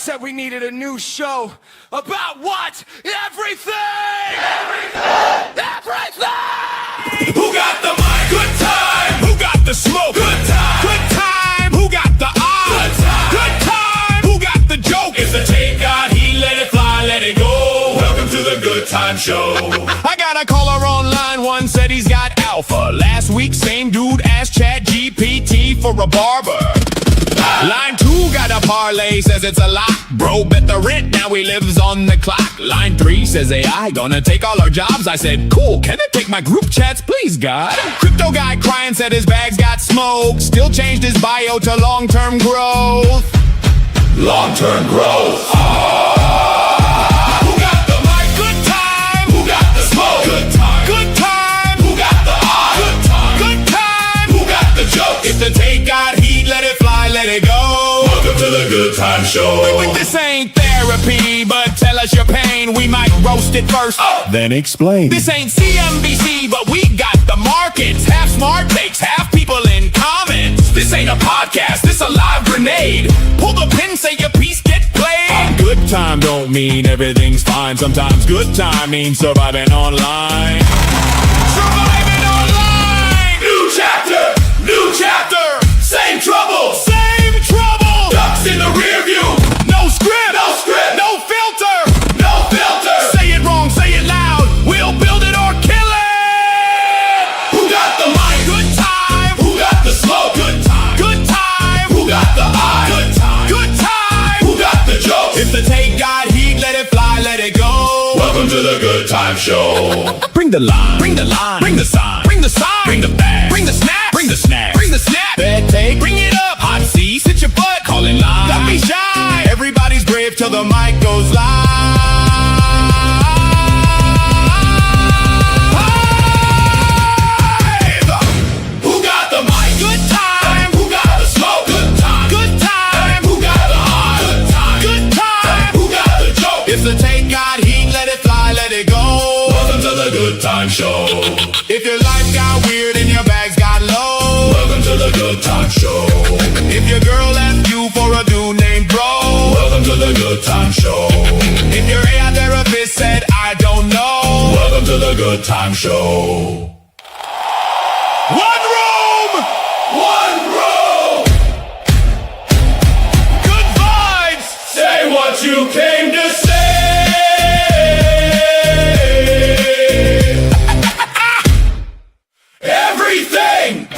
said we needed a new show about what? Everything! Everything! Who got the mic? Good time. Who got the smoke? Good time. Good time. Who got the eye? Good time. Good time. Who got the joke? If the tape got heat, let it fly, let it go. Welcome to the Good Time Show. I got a caller online, one said he's got alpha. Last week, same dude asked ChatGPT for a barber. Line 2 got a parlay, says it's a lot. Bro, bet the rent, now he lives on the clock. Line 3 says AI gonna take all our jobs. I said, cool, can it take my group chats, please, God? Crypto guy crying, said his bags got smoked. Still changed his bio to long-term growth. Long-term growth. Who got the mic? Good time. Who got the smoke? Good time. Good time. Who got the eye? Good time. Good time. Who got the joke? If the take got heat, let it fly, let it go. Welcome to the Good Time Show. Wait, this ain't therapy, but tell us your pain. We might roast it first, then explain. This ain't CNBC, but we got the markets. Half smart takes, half people in comments. This ain't a podcast, this a live grenade. Pull the pin, say your piece, get played. Good time don't mean everything's fine. Sometimes good time means surviving online. Surviving online! New chapter! New chapter! Same trouble! Same trouble! Ducks in the rear view! No script! No script! No filter! No filter! Say it wrong, say it loud! We'll build it or kill it! Who got the mic? Good time! Who got the smoke? Good time! Good time! Who got the eye? Good time! Good time! Who got the joke? If the take got heat, let it fly, let it go! Welcome to the Good Time Show. Bring the line, bring the line, bring the sign, bring the sign, bring the bag, bring the snap, bring the snack, bring the snap. Bad take, bring it up. Hot seat, sit your butt, call in line. Don't be shy. Everybody's brave till the mic goes live. Who got the mic? Good time. Who got the smoke? Good time. Good time. Who got the eye? Good time. Good time. Who got the joke? If the take got heat, let it fly, let it go. Welcome to the Good Time Show. If your life got weird and your bags got low, welcome to the Good Time Show. If your girl left you for a dude named Bro, welcome to the Good Time Show. If your AI therapist said I don't know, welcome to the Good Time Show. One room! One room! Good vibes! Say what you came to say! Everything!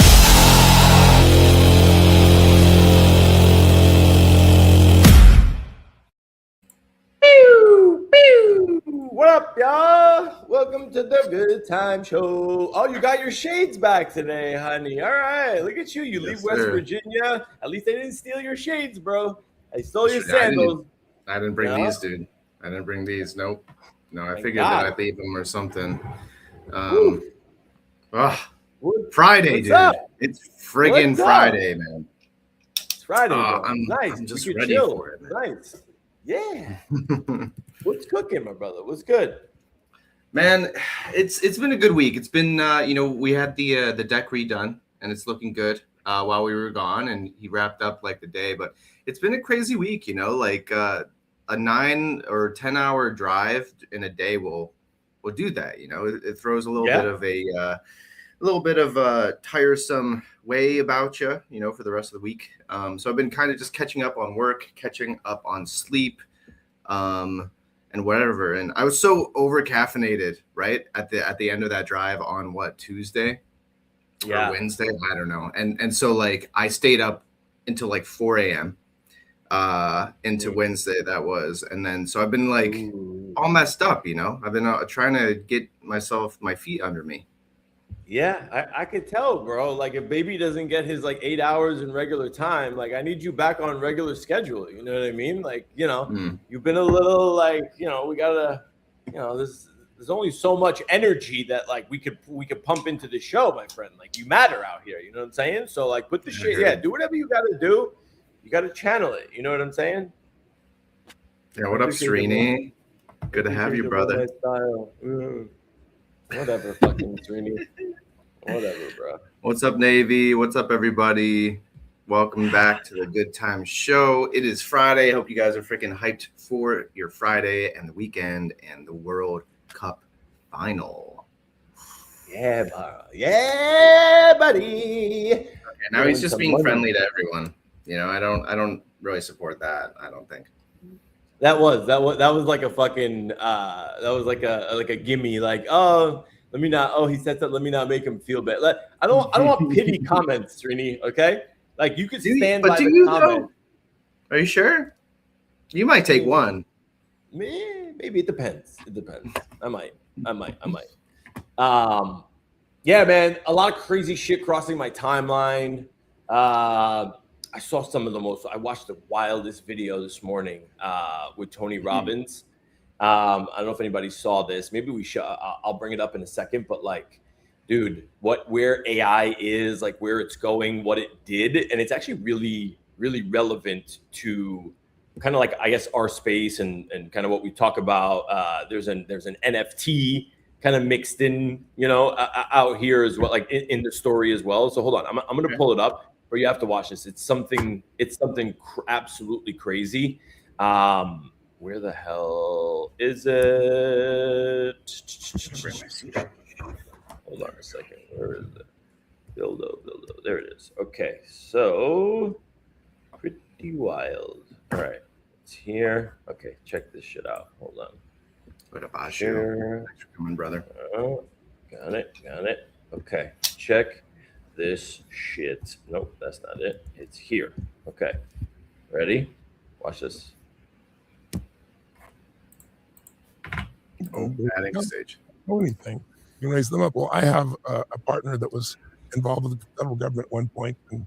What up, y'all? Welcome to the Good Time Show. Oh, you got your shades back today, honey. All right, look at you. You leave West Virginia. At least they didn't steal your shades, bro. They stole your sandals. I didn't bring these, dude. I didn't bring these. Nope. No, I figured that I'd leave them or something. Friday, dude. Up? It's friggin' Friday, man. It's Friday. I'm just ready for it, man. Nice. Yeah. What's cooking, my brother? What's good? Man, it's been a good week. It's been we had the deck redone and it's looking good while we were gone, and he wrapped up like the day, but it's been a crazy week, like a 9 or 10 hour drive in a day will do that. It throws a little bit of a tiresome way about you, for the rest of the week. So I've been kind of just catching up on work, catching up on sleep, and whatever. And I was so over caffeinated, right? At the end of that drive on Tuesday or Wednesday? I don't know. And so like I stayed up until like 4 a.m. Into Wednesday that was. And then, so I've been like all messed up, I've been trying to get my feet under me. Yeah, I could tell, bro. Like if baby doesn't get his like 8 hours in regular time, like I need you back on regular schedule. You know what I mean? Like, you've been a little like, we gotta, there's only so much energy that like we could pump into the show, my friend. Like you matter out here. You know what I'm saying? So like put the shit, do whatever you gotta do. You gotta channel it. You know what I'm saying? Yeah, what up, Srini? Good to have you, brother. Whatever, fucking Srini. Whatever, bro. What's up, Navy? What's up, everybody? Welcome back to the Good Time Show. It is Friday. I hope you guys are freaking hyped for your Friday and the weekend and the World Cup final. Yeah, buddy. Okay, now he's just being friendly to everyone. You know, I don't really support that. I don't think. That was like a fucking that was like a gimme, like, oh, let me not, oh, he said that, let me not make him feel bad. I don't want pity comments, Trini, okay? Like, you could stand by the comment. Are you sure? You might take one. Maybe it depends. It depends. I might. Yeah, man, a lot of crazy shit crossing my timeline. I saw I watched the wildest video this morning with Tony Robbins. I don't know if anybody saw this. Maybe we should. I'll bring it up in a second. But like, dude, where AI is, like where it's going, what it did, and it's actually really, really relevant to kind of like, I guess, our space and kind of what we talk about. There's an NFT kind of mixed in, out here as well, like in the story as well. So hold on, I'm going to pull it up, but you have to watch this. It's something absolutely crazy. Where the hell is it? Hold on a second. Where is it? Buildo. There it is. Okay, so pretty wild. All right, it's here. Okay, check this shit out. Hold on. What about you? Thanks for coming, brother. Oh, got it. Okay, check this shit. Nope, that's not it. It's here. Okay, ready? Watch this. Adding stage. Know anything. You raise them up. Well, I have a partner that was involved with the federal government at one point and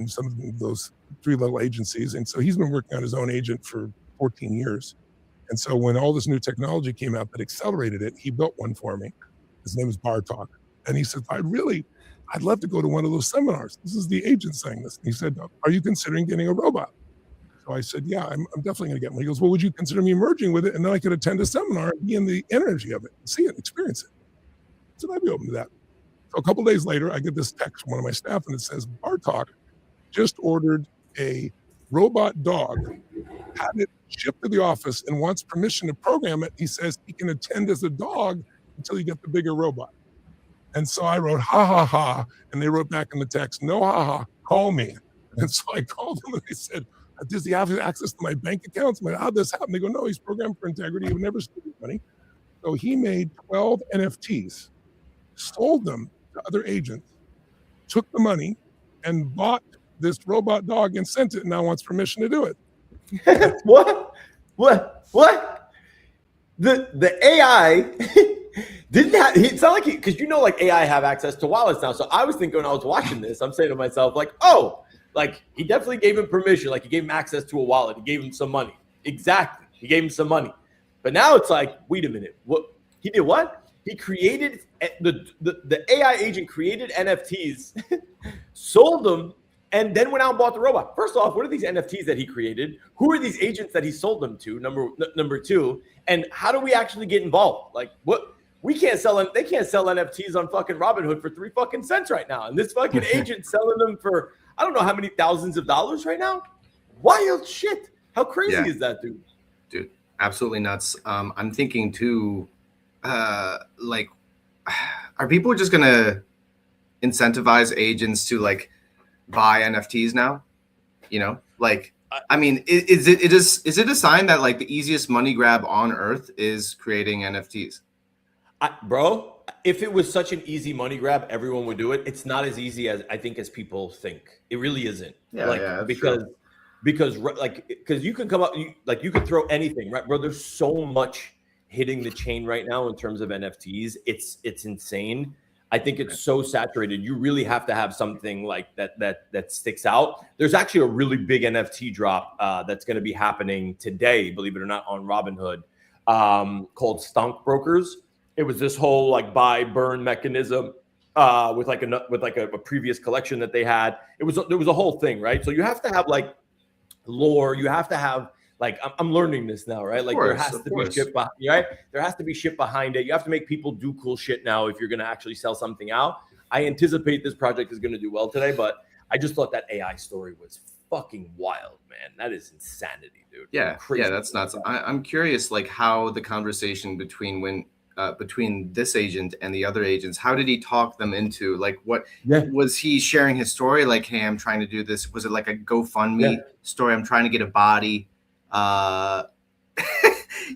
some of those three-level agencies. And so he's been working on his own agent for 14 years. And so when all this new technology came out that accelerated it, he built one for me. His name is Bar Talk. And he said, I'd love to go to one of those seminars. This is the agent saying this. And he said, are you considering getting a robot? So I said, yeah, I'm definitely going to get one. He goes, well, would you consider me merging with it? And then I could attend a seminar and be in the energy of it, see it, experience it. So I'd be open to that. So a couple of days later, I get this text from one of my staff and it says, Bartok just ordered a robot dog, had it shipped to the office and wants permission to program it. He says he can attend as a dog until you get the bigger robot. And so I wrote, ha, ha, ha. And they wrote back in the text, no, ha, ha, call me. And so I called them and they said, does he have access to my bank accounts? I'm like, how'd this happen? They go, no, he's programmed for integrity. He would never steal money. So he made 12 NFTs, sold them to other agents, took the money, and bought this robot dog and sent it, and now wants permission to do it. What? The AI didn't have, it's not like, because like AI have access to wallets now. So I was thinking when I was watching this, I'm saying to myself, like, oh, like he definitely gave him permission. Like he gave him access to a wallet. He gave him some money. Exactly. He gave him some money. But now it's like, wait a minute. What he did? What he created? The AI agent created NFTs, sold them, and then went out and bought the robot. First off, what are these NFTs that he created? Who are these agents that he sold them to? Number two, and how do we actually get involved? Like what? They can't sell NFTs on fucking Robinhood for 3 fucking cents right now. And this fucking agent selling them for, I don't know how many thousands of dollars right now. Wild shit. How crazy is that, dude? Dude, absolutely nuts. I'm thinking too, like, are people just going to incentivize agents to like buy NFTs now? Like, I mean, is it a sign that like the easiest money grab on earth is creating NFTs? Bro, if it was such an easy money grab, everyone would do it. It's not as easy as I think as people think. It really isn't. Because you can come up, you can throw anything, right, bro? There's so much hitting the chain right now in terms of NFTs. It's insane. I think it's so saturated. You really have to have something like that sticks out. There's actually a really big NFT drop that's going to be happening today, believe it or not, on Robinhood, called Stonk Brokers. It was this whole like buy burn mechanism with a previous collection that they had. There was a whole thing, right? So you have to have like lore. You have to have like, I'm learning this now, right? Like there has to be shit behind, right? There has to be shit behind it. You have to make people do cool shit now if you're going to actually sell something out. I anticipate this project is going to do well today, but I just thought that AI story was fucking wild, man. That is insanity, dude. Yeah, Crazy. that's nuts. I'm curious, like how the conversation between this agent and the other agents, how did he talk them into, like, what was he sharing his story? Like, hey, I'm trying to do this. Was it like a GoFundMe story? I'm trying to get a body.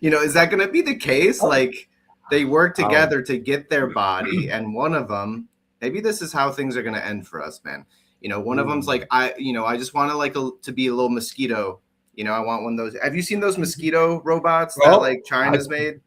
Is that going to be the case? Like, they work together to get their body, and one of them, maybe this is how things are going to end for us, man. One of them's like, I just want to be a little mosquito. I want one of those. Have you seen those mosquito robots that like China's made?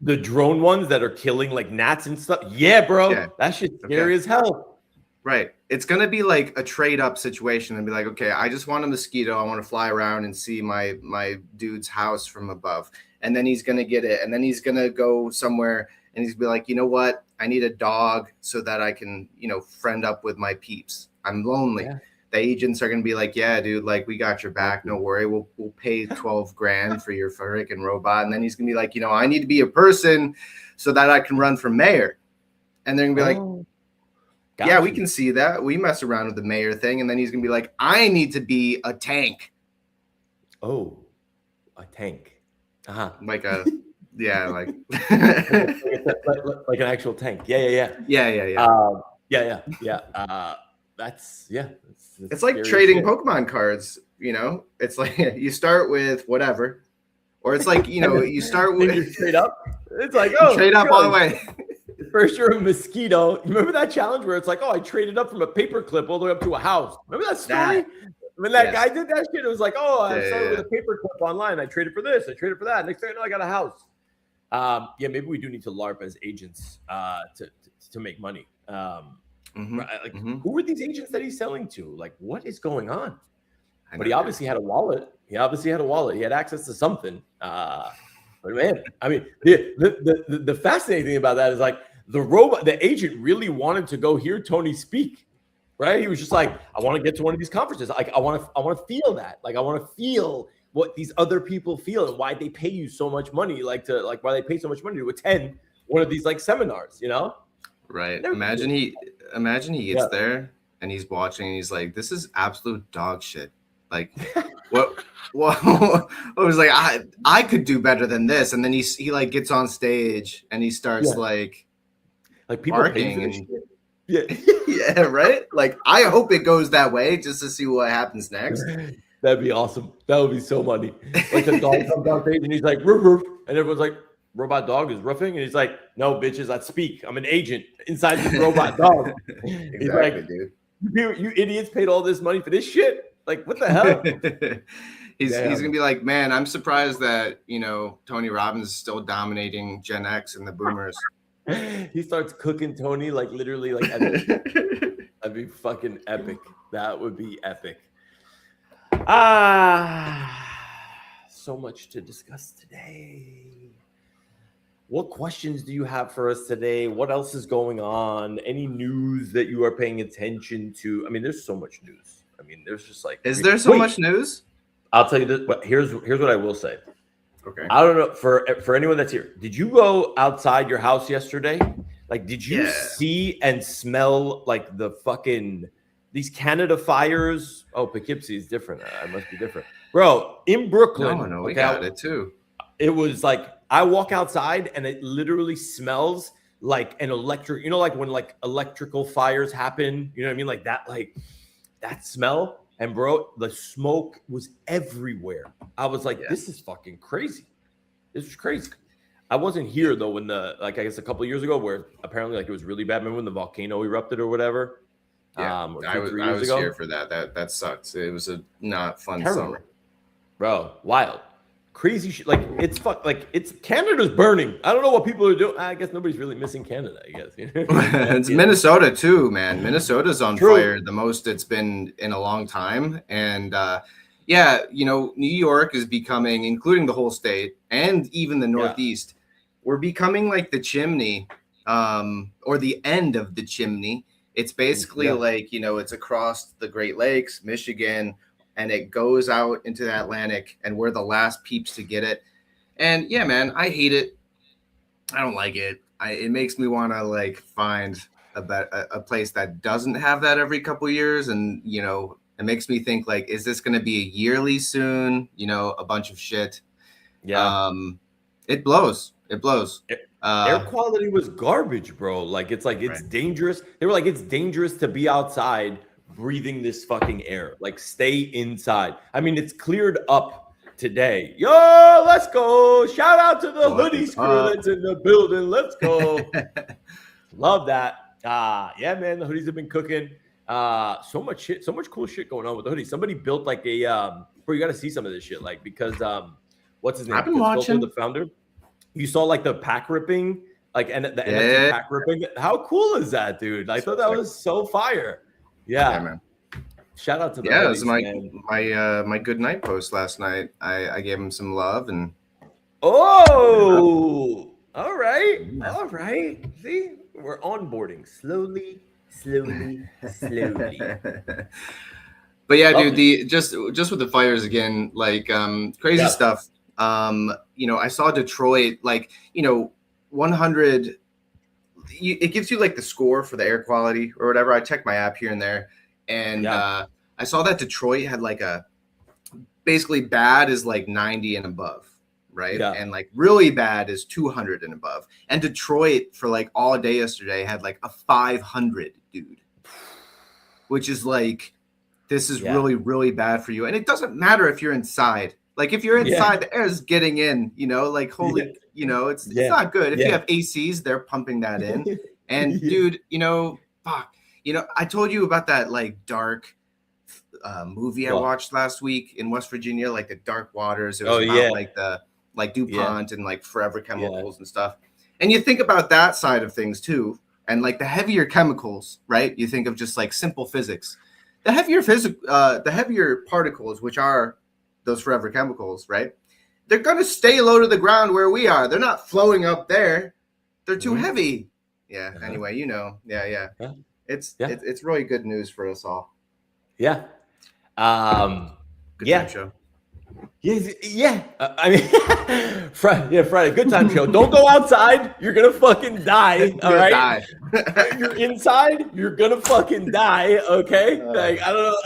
The drone ones that are killing like gnats and stuff. Yeah, bro. Yeah. That shit's scary as hell. Right. It's going to be like a trade up situation and be like, okay, I just want a mosquito. I want to fly around and see my dude's house from above. And then he's going to get it. And then he's going to go somewhere and he's be like, you know what? I need a dog so that I can, friend up with my peeps. I'm lonely. Yeah. The agents are going to be like, yeah, dude, like we got your back. No worry. We'll pay 12 grand for your freaking robot. And then he's going to be like, I need to be a person so that I can run for mayor. And they're going to be like, yeah, we can see that. We mess around with the mayor thing. And then he's going to be like, I need to be a tank. Oh, a tank. Uh-huh. Like a, yeah, like. like an actual tank. Yeah. That's it's like trading Pokemon cards, it's like you start with whatever, or it's like, you start with you trade up. It's like, oh, trade up all the way. First you're a mosquito. Remember that challenge where it's like, oh, I traded up from a paperclip all the way up to a house. Remember that story? When that guy did that shit, it was like, oh, I started with a paperclip online. I traded for this. I traded for that. Next thing I know, I got a house. Maybe we do need to LARP as agents to make money. Who are these agents that he's selling to? Like, what is going on? But he obviously had a wallet. He had access to something. But man, I mean, the fascinating thing about that is like the agent really wanted to go hear Tony speak, right? He was just like, I want to get to one of these conferences. Like, I want to feel that. Like, I want to feel what these other people feel and why they pay you so much money, why they pay so much money to attend one of these like seminars, Right. Imagine he gets there and he's watching and he's like, this is absolute dog shit. Like, what I was like, I could do better than this. And then he like gets on stage and he starts like people barking and yeah, right. Like, I hope it goes that way just to see what happens next. That'd be awesome. That would be so funny. Like the dog comes on stage and he's like, roof, roof, and everyone's like, robot dog is roofing, and he's like, no, bitches, I speak. I'm an agent inside this robot dog. Exactly, he's like, dude. You idiots paid all this money for this shit. Like, what the hell? He's gonna be like, man, I'm surprised that Tony Robbins is still dominating Gen X and the boomers. He starts cooking Tony like literally like that'd be fucking epic. That would be epic. So much to discuss today. What questions do you have for us today? What else is going on? Any news that you are paying attention to? I mean, there's so much news. I mean, there's just like, is there so much news? I'll tell you this, but here's what I will say. Okay. I don't know for anyone that's here. Did you go outside your house yesterday? Like, did you see and smell like the fucking these Canada fires? Oh, Poughkeepsie is different. I must be different, bro. In Brooklyn, no, we got it too. It was like I walk outside and it literally smells like an electric. Like when like electrical fires happen. You know what I mean? Like that smell. And bro, the smoke was everywhere. I was like, this is fucking crazy. This is crazy. I wasn't here though when I guess a couple of years ago where apparently like it was really bad. Remember when the volcano erupted or whatever? Yeah, I was here for that. That sucks. It was a not fun summer. Bro, wild. Crazy shit. Like it's Canada's burning. I don't know what people are doing. I guess nobody's really missing Canada, I guess. It's Minnesota too, man. Minnesota's on fire the most it's been in a long time. And New York is becoming, including the whole state and even the Northeast, we're becoming like the chimney, or the end of the chimney. It's basically like, it's across the Great Lakes, Michigan, and it goes out into the Atlantic, and we're the last peeps to get it. And yeah, man, I hate it. I don't like it. It makes me want to like find a place that doesn't have that every couple years, and it makes me think like, is this going to be a yearly soon? A bunch of shit. Yeah. It blows. It blows. Air quality was garbage, bro. Like it's Right. dangerous. They were like, it's dangerous to be outside breathing this fucking air. Like stay inside. I mean, it's cleared up today. Yo, let's go. Shout out to the hoodie crew that's in the building. Let's go. Love that. Yeah, man, the hoodies have been cooking. So much shit, so much cool shit going on with the hoodies. Somebody built like a bro, you gotta see some of this shit, like because what's his name? I've been watching the founder. You saw like the pack ripping, like and the NFT pack ripping. How cool is that, dude? I thought that was so fire. Yeah, man. Shout out to the it was my good night post last night. I gave him some love and all right. See, we're onboarding slowly. But yeah, dude, just with the fires again, like crazy stuff. I saw Detroit, like 100. It gives you like the score for the air quality or whatever. I check my app here and there, and I saw that Detroit had like basically bad is like 90 and above, right? Yeah. And like really bad is 200 and above. And Detroit for like all day yesterday had like a 500, dude, which is like, this is really, really bad for you. And it doesn't matter if you're inside. Like if you're inside, the air is getting in, like holy, it's not good. If you have ACs, they're pumping that in. And dude, fuck, I told you about that like dark movie I watched last week in West Virginia, like the Dark Waters. It was about like the DuPont and like Forever Chemicals and stuff. And you think about that side of things too. And like the heavier chemicals, right? You think of just like simple physics. The heavier particles, which are those forever chemicals, right? They're going to stay low to the ground where we are. They're not floating up there. They're too heavy. Yeah. Anyway, Yeah. It's really good news for us all. Yeah. Good time show. Yeah. I mean, Friday, good time show. Don't go outside. You're gonna fucking die. All right. You're inside. You're gonna fucking die. Okay. Like I don't know.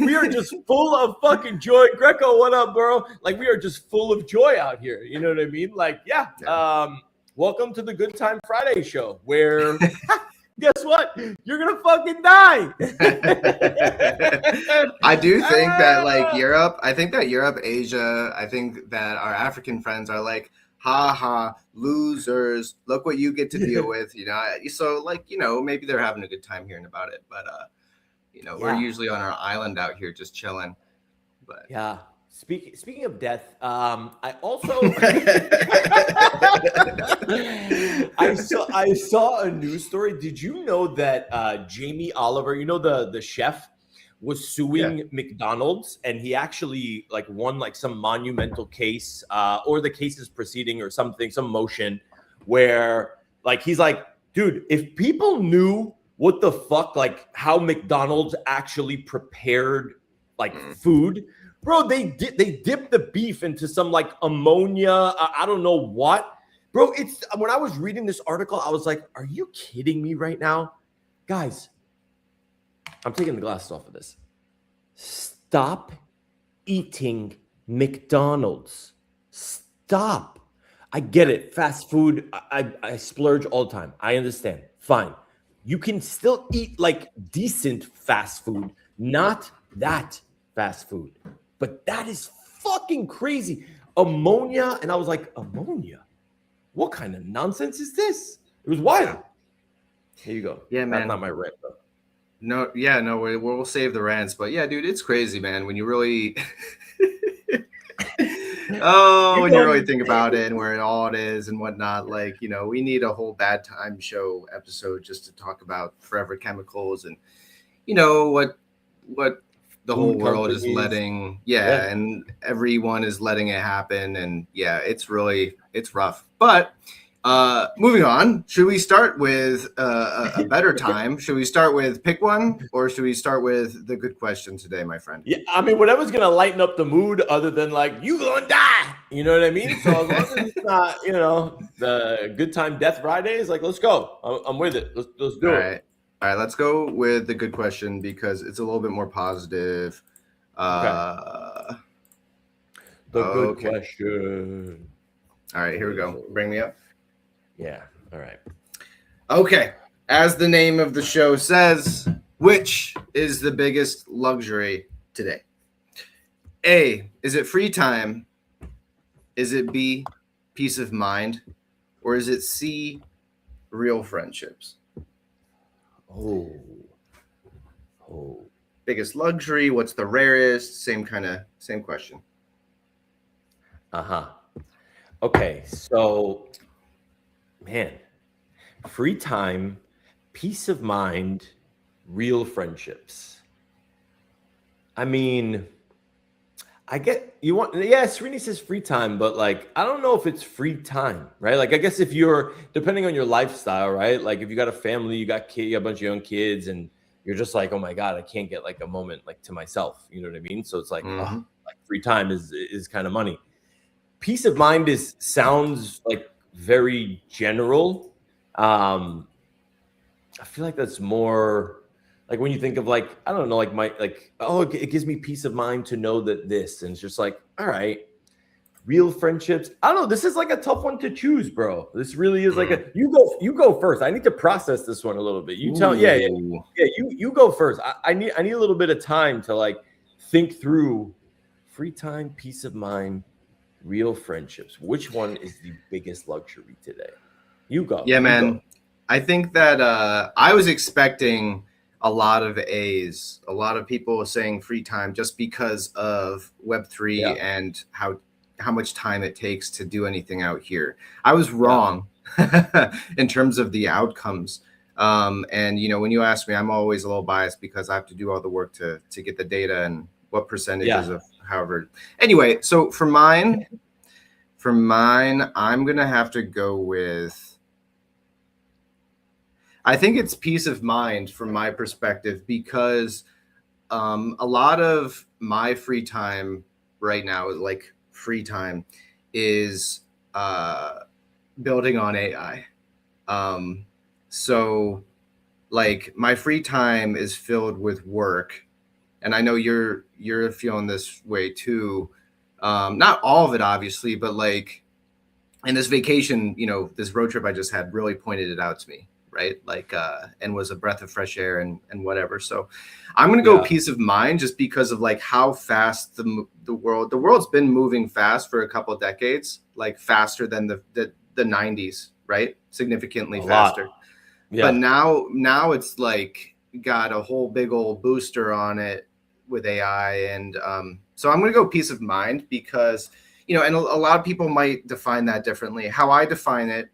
We are just full of fucking joy. Greco, what up, bro? Like we are just full of joy out here. You know what I mean? Like welcome to the Good Time Friday show, where guess what? You're gonna fucking die. I do think that like Europe, Asia, I think that our African friends are like, ha ha, losers. Look what you get to deal with, So like, maybe they're having a good time hearing about it, but we're usually on our island out here just chilling. But yeah. Speaking of death, I also I saw a news story. Did you know that Jamie Oliver, the chef, was suing McDonald's, and he actually like won like some monumental case, or the case is proceeding or something, some motion where like he's like, dude, if people knew what the fuck, like how McDonald's actually prepared like food. Bro, they dipped the beef into some like ammonia. I don't know what. Bro, it's when I was reading this article, I was like, are you kidding me right now? Guys, I'm taking the glasses off of this. Stop eating McDonald's. Stop. I get it. Fast food, I splurge all the time. I understand. Fine. You can still eat like decent fast food, not that fast food. But that is fucking crazy. Ammonia. And I was like, ammonia? What kind of nonsense is this? It was wild. Here you go. Yeah, man. That's not my rant, though. No, we'll save the rants. But yeah, dude, it's crazy, man. When you really... when you really think about it and where it is and whatnot, like, we need a whole bad time show episode just to talk about forever chemicals and, what the whole world is letting, and everyone is letting it happen. And it's rough. But Moving on. Should we start with a better time? Should we start with pick one, or should we start with the good question today, my friend? Yeah, I mean, whatever's gonna lighten up the mood, other than like you gonna die. You know what I mean? So as long as it's not, the good time death Fridays, like let's go. I'm with it. Let's do All it. right. All right. Let's go with the good question because it's a little bit more positive. The good question. All right. Here we go. Bring me up. Yeah. All right. Okay. As the name of the show says, which is the biggest luxury today? A, is it free time? Is it B, peace of mind? Or is it C, real friendships? Oh. Biggest luxury, what's the rarest? Same question. Okay. So, man, free time, peace of mind, real friendships. I mean, I get you want, yeah, Srini says free time, but like, I don't know if it's free time, right? Like, I guess if you're, depending on your lifestyle, right? Like, if you got a family, you got a bunch of young kids, and you're just like, oh my God, I can't get like a moment like to myself. You know what I mean? So it's like, like free time is kind of money. Peace of mind sounds like very general. I feel like that's more like when you think of like, I don't know, like it gives me peace of mind to know that this, and it's just like, all right, real friendships. I don't know. This is like a tough one to choose, bro. This really is like you go first. I need to process this one a little bit. You tell, yeah. You go first. I need a little bit of time to like think through free time, peace of mind, real friendships. Which one is the biggest luxury today? You go. Yeah, man. I think that I was expecting a lot of A's, a lot of people saying free time just because of Web3 and how much time it takes to do anything out here. I was wrong in terms of the outcomes. And, when you ask me, I'm always a little biased because I have to do all the work to get the data and what percentages of however. Anyway, so for mine, I'm going to have to go with, I think it's peace of mind from my perspective, because a lot of my free time right now is like building on AI. So like my free time is filled with work, and I know you're feeling this way too. Not all of it, obviously, but like in this vacation, this road trip I just had really pointed it out to me. Right. Like, and was a breath of fresh air and whatever. So I'm going to go peace of mind just because of like how fast the world's been moving fast for a couple of decades, like faster than the 90s, right? Significantly faster. Yeah. But now it's like got a whole big old booster on it with AI. And so I'm going to go peace of mind because, and a lot of people might define that differently. How I define it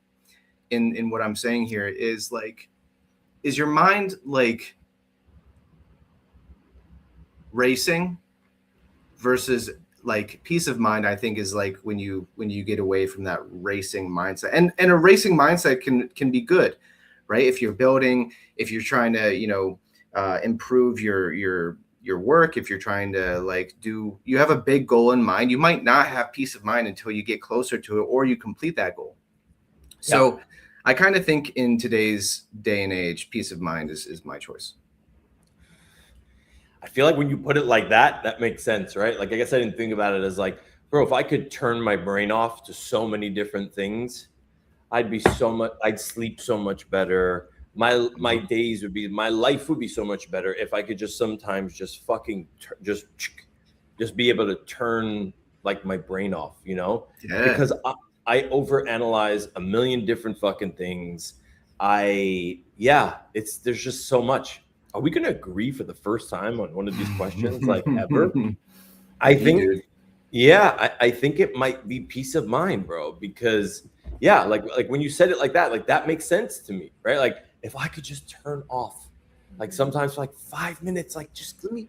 in what I'm saying here is like, is your mind like racing versus like peace of mind? I think is like when you get away from that racing mindset, and a racing mindset can be good, right? If you're building, if you're trying to improve your work, if you're trying to you have a big goal in mind, you might not have peace of mind until you get closer to it or you complete that goal. So I kind of think in today's day and age, peace of mind is my choice. I feel like when you put it like that, that makes sense, right? Like, I guess I didn't think about it as like, bro, if I could turn my brain off to so many different things, I'd sleep so much better. My days would be, my life would be so much better if I could just sometimes just fucking just be able to turn like my brain off, because I overanalyze a million different fucking things. There's just so much. Are we going to agree for the first time on one of these questions, like ever? I think, I think it might be peace of mind, bro, because like when you said it like that makes sense to me, right? Like if I could just turn off, like sometimes for like 5 minutes, like just let me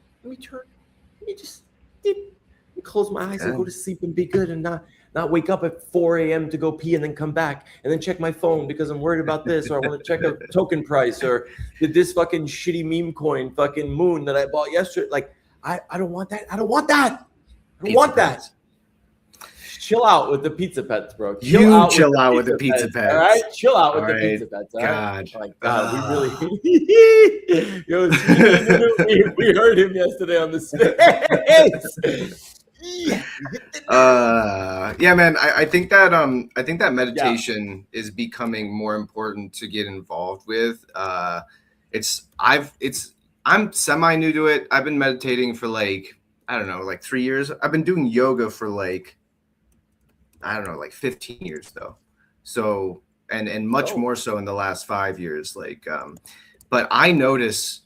close my eyes and go to sleep and be good and not not wake up at 4 a.m. to go pee and then come back and then check my phone because I'm worried about this, or I want to check a token price, or did this fucking shitty meme coin fucking moon that I bought yesterday. Like, I don't want that. I don't want that. I don't want that. Chill out with the pizza pets, bro. Chill out with the pizza pets. All right, chill out with the pizza pets. All God, right? Oh my God, we really. Yo, we heard him yesterday on the space. Yeah, man. I think that meditation is becoming more important to get involved with. I'm semi new to it. I've been meditating for like, I don't know, like 3 years. I've been doing yoga for like, I don't know, like 15 years though. So, and much more so in the last 5 years. Like, but I notice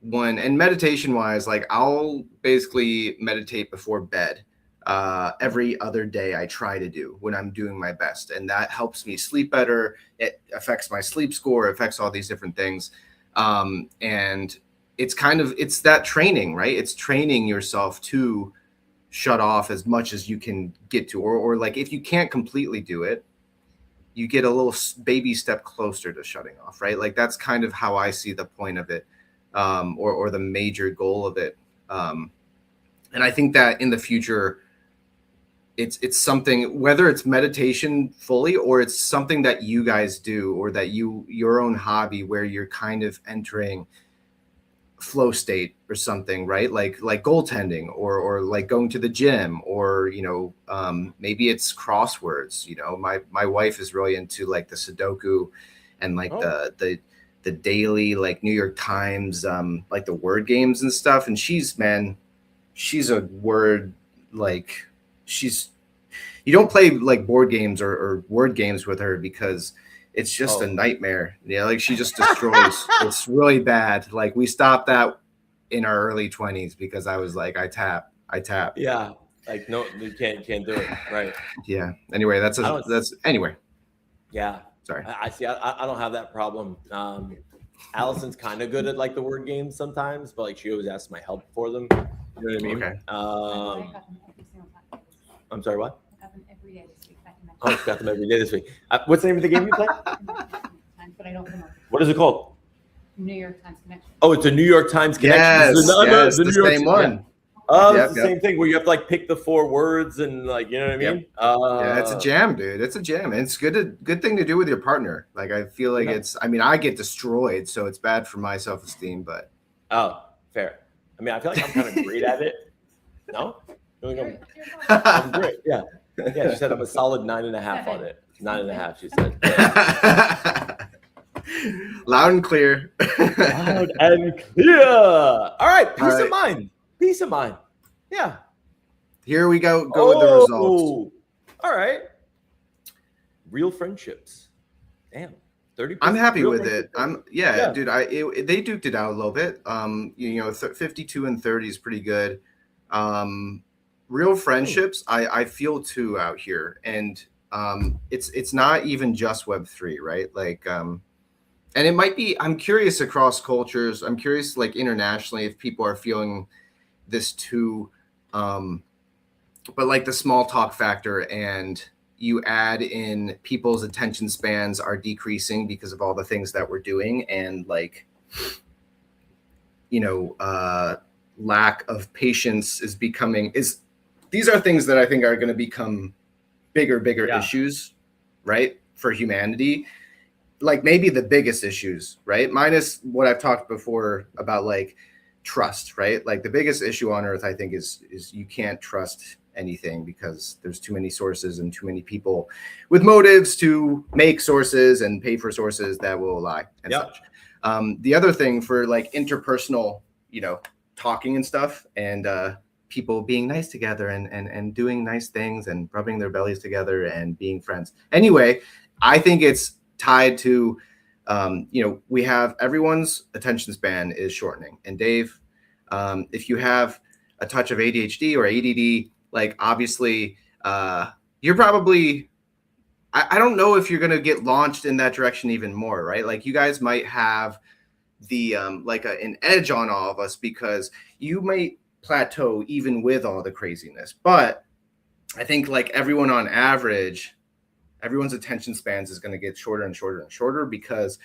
and meditation wise, like I'll basically meditate before bed. Every other day I try to do when I'm doing my best, and that helps me sleep better. It affects my sleep score, affects all these different things. And it's that training, right? It's training yourself to shut off as much as you can get to, or like if you can't completely do it, you get a little baby step closer to shutting off, right? Like that's kind of how I see the point of it, or the major goal of it. And I think that in the future, it's something, whether it's meditation fully or it's something that you guys do, or that your own hobby where you're kind of entering flow state or something, right? Like goaltending, or like going to the gym, or maybe it's crosswords. My wife is really into like the Sudoku and like the daily like New York Times like the word games and stuff. And she's a word, like you don't play like board games or word games with her, because it's just a nightmare. Yeah, like she just destroys. It's really bad. Like we stopped that in our early 20s because I was like, I tap. Yeah, like no, you can't do it, right? Yeah. Anyway, that's anyway. Yeah. Sorry. I see. I don't have that problem. Allison's kind of good at like the word games sometimes, but like she always asks my help for them. You know what I mean? Okay. I'm sorry. What? I got them every day this week. Oh, got them every day this week. What's the name of the game you play? But I don't know. What is it called? New York Times Connection. Oh, it's a New York Times Connection. Yes, the the same one. Yeah. Oh, it's the same thing where you have to like pick the 4 words and like, you know what I mean? Yeah, it's a jam, dude. It's a jam. And it's good thing to do with your partner. Like I feel like I get destroyed, so it's bad for my self-esteem, but oh, fair. I mean, I feel like I'm kind of great at it. No? I'm great. Yeah. Yeah, she said I'm a solid 9.5 on it. 9.5, she said. Loud and clear. Loud and clear. All right, peace of mind. Peace of mind. Yeah. Here we go with the results. All right. Real friendships. Damn. 30%. I'm happy with it. Dude. They duked it out a little bit. 52 and 30 is pretty good. Real friendships, I feel too out here, and it's not even just Web3, right? Like, and it might be. I'm curious across cultures. I'm curious, like internationally, if people are feeling this too. But like the small talk factor, and you add in people's attention spans are decreasing because of all the things that we're doing, and like, lack of patience is becoming these are things that I think are going to become bigger issues, right? For humanity, like maybe the biggest issues, right? Minus what I've talked before about like trust, right? Like the biggest issue on earth, I think is you can't trust anything because there's too many sources and too many people with motives to make sources and pay for sources that will lie and such. The other thing for like interpersonal, talking and stuff, and people being nice together and doing nice things and rubbing their bellies together and being friends. Anyway, I think it's tied to, we have everyone's attention span is shortening. And Dave, if you have a touch of ADHD or ADD, like obviously you're probably, I don't know if you're going to get launched in that direction even more, right? Like you guys might have the an edge on all of us because you might plateau even with all the craziness. But I think like everyone on average, everyone's attention spans is going to get shorter and shorter and shorter because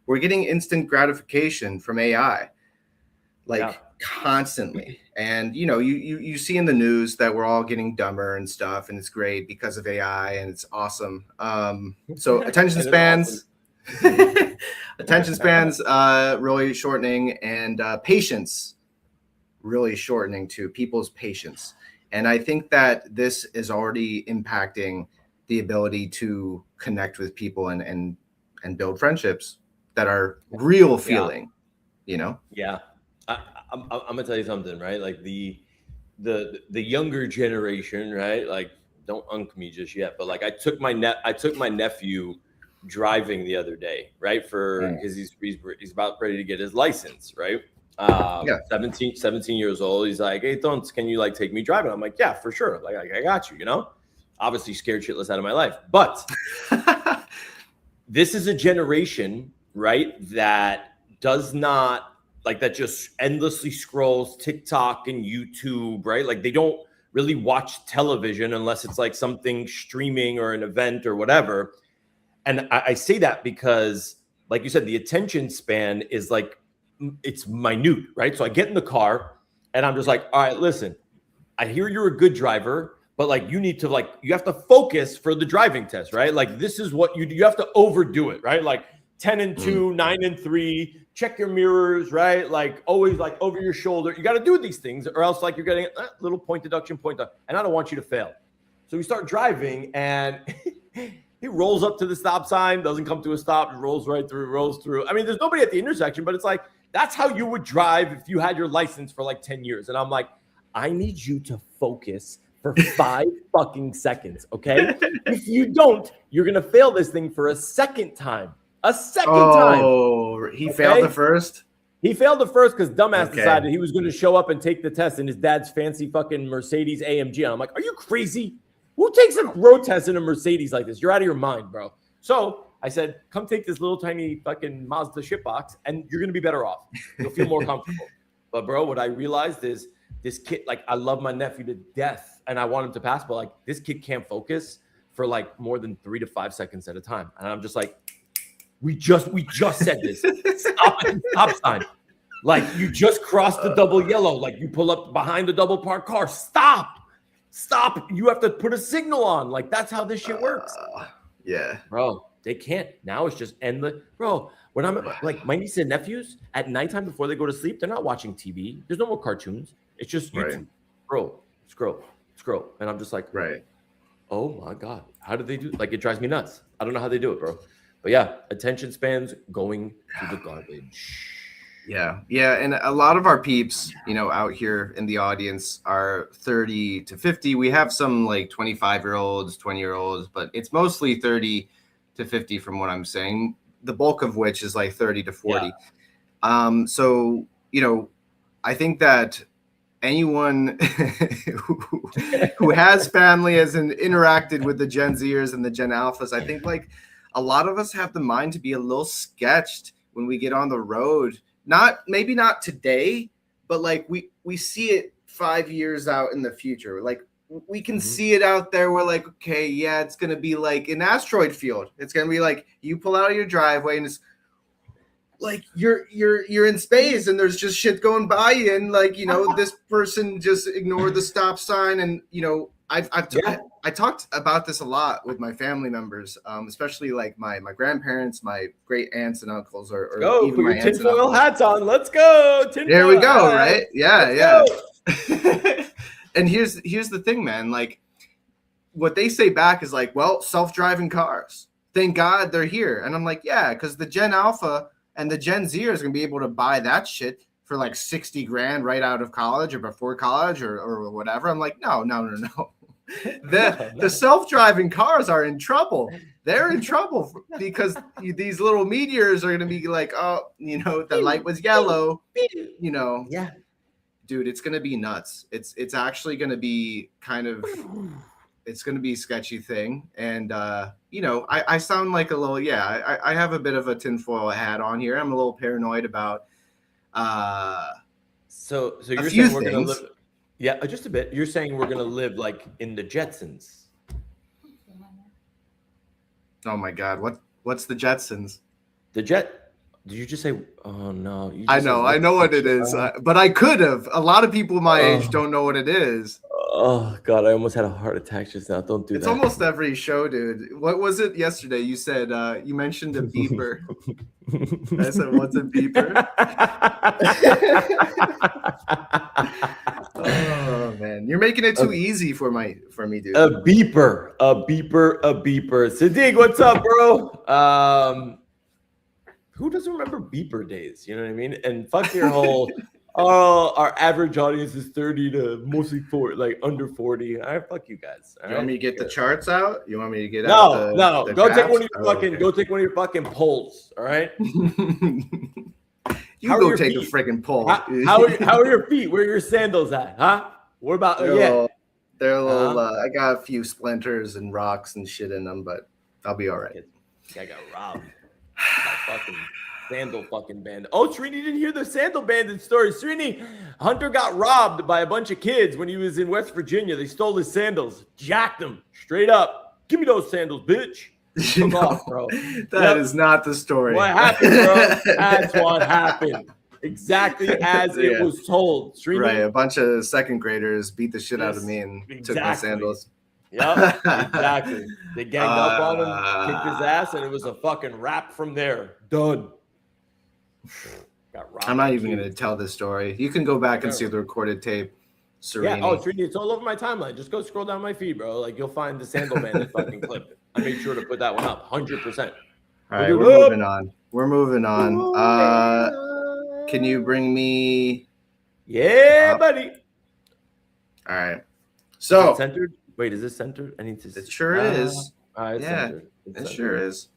we're getting instant gratification from AI, like constantly. And you see in the news that we're all getting dumber and stuff, and it's great because of AI, and it's awesome. So attention spans, attention spans, really shortening, and patience really shortening too. People's patience. And I think that this is already impacting the ability to connect with people and build friendships that are real feeling, Yeah. I'm gonna tell you something, right? Like the younger generation, right? Like don't unk me just yet, but like I took my nephew driving the other day, right? Because he's about ready to get his license, right? 17 years old. He's like, hey, Thons, can you like take me driving? I'm like, yeah, for sure. Like, I got you, Obviously scared shitless out of my life. But this is a generation, right, that does not like that just endlessly scrolls TikTok and YouTube, right? Like they don't really watch television unless it's like something streaming or an event or whatever. And I say that because, like you said, the attention span is like, it's minute, right? So I get in the car and I'm just like, all right, listen, I hear you're a good driver, but like you have to focus for the driving test, right? Like this is what you have to overdo it, right? Like 10 and 2, 9 and 3, check your mirrors, right? Like always like over your shoulder. You got to do these things or else like you're getting a little point deduction, and I don't want you to fail. So we start driving and he rolls up to the stop sign, doesn't come to a stop, rolls through. I mean, there's nobody at the intersection, but it's like, that's how you would drive if you had your license for like 10 years. And I'm like, I need you to focus for 5 fucking seconds, okay? If you don't, you're going to fail this thing for a second time. Time. Oh, he failed the first? He failed the first because dumbass decided he was going to show up and take the test in his dad's fancy fucking Mercedes AMG. And I'm like, are you crazy? Who takes a road test in a Mercedes like this? You're out of your mind, bro. So I said, come take this little tiny fucking Mazda shitbox and you're going to be better off. You'll feel more comfortable. But bro, what I realized is this kid, like I love my nephew to death and I want him to pass, but like this kid can't focus for like more than 3 to 5 seconds at a time. And I'm just like, we just said this. Stop at the stop sign. Like you just crossed the double yellow. Like you pull up behind the double parked car. Stop. You have to put a signal on. Like that's how this shit works. Yeah. Bro, they can't. Now it's just endless. Bro, when I'm like my niece and nephews at nighttime before they go to sleep, they're not watching TV. There's no more cartoons. It's just YouTube. Right. Scroll. And I'm just like, right. Oh my God. How do they do? Like it drives me nuts. I don't know how they do it, bro. But yeah, attention spans going to the garbage. Yeah. And a lot of our peeps, out here in the audience are 30 to 50. We have some like 25-year-olds, 20-year-olds, but it's mostly 30 to 50 from what I'm saying. The bulk of which is like 30 to 40. Yeah. So, I think that anyone who has family and interacted with the Gen Zers and the Gen Alphas, I think like a lot of us have the mind to be a little sketched when we get on the road. Maybe not today, but like we see it 5 years out in the future. Like we can see it out there. We're like, okay, yeah, it's gonna be like an asteroid field. It's gonna be like you pull out of your driveway and it's like you're in space and there's just shit going by you and like this person just ignored the stop sign and I talked about this a lot with my family members, especially like my grandparents, my great aunts and uncles, or even put my your tinfoil hats on. Let's go. There we go. Right? Yeah. And here's the thing, man. Like what they say back is like, well, self-driving cars. Thank God they're here. And I'm like, yeah, because the Gen Alpha and the Gen Z is gonna be able to buy that shit for like 60 grand right out of college or before college or whatever. I'm like, no. The self-driving cars are in trouble. They're in trouble because these little meteors are going to be like, the light was yellow, Yeah. Dude, it's going to be nuts. It's actually going to be it's going to be a sketchy thing. And, I sound like a little, I have a bit of a tinfoil hat on here. I'm a little paranoid about So you're saying we're going to live. Yeah, just a bit. You're saying we're gonna live like in the Jetsons. Oh my God, what's the Jetsons? The jet. Did you just say? Oh no! You I just said know what it is, but I could have. A lot of people my age Oh. don't know what it is. Oh God! I almost had a heart attack just now. Don't do It's that. almost every show, dude. What was it yesterday? You said you mentioned a beeper. I said, "What's a beeper?" Oh man, you're making it too easy for me, dude. A beeper. Sadiq, what's up, bro? Who doesn't remember beeper days? You know what I mean? And fuck your whole. Oh, our average audience is 30 to mostly 40, like under 40. All right, fuck you guys. All You want me to get the charts out? You want me to get No, out no. the Go take graphs? one of your Oh, fucking. okay. Go take one of your fucking polls. All right. You How are go your take a feet? freaking poll. How are your feet? Where are your sandals at? Huh? What about? They're a little. I got a few splinters and rocks and shit in them, but I'll be all right. I got robbed. By fucking sandal fucking bandit. Oh, Srini didn't hear the sandal bandit story. Srini, Hunter got robbed by a bunch of kids when he was in West Virginia. They stole his sandals, jacked them straight up. Give me those sandals, bitch. Come on, bro. That is not the story. What happened, bro? That's what happened. Exactly as it was told. Srini, Right, a bunch of second graders beat the shit out of me and took my sandals. Yep, exactly. They ganged up on him, kicked his ass, and it was a fucking wrap from there. Done. Got robbed. I'm not even going to tell this story. You can go back and see the recorded tape. Serene. Yeah, Srini, it's all over my timeline. Just go scroll down my feed, bro. Like, you'll find the Sandal Bandit fucking clip. I made sure to put that one up, 100%. All right, we're moving on. We're moving on. Can you bring me? Yeah, buddy. All right. So is it centered? Wait, is this centered? I need to. It sure is. It's yeah, centered. It sure is.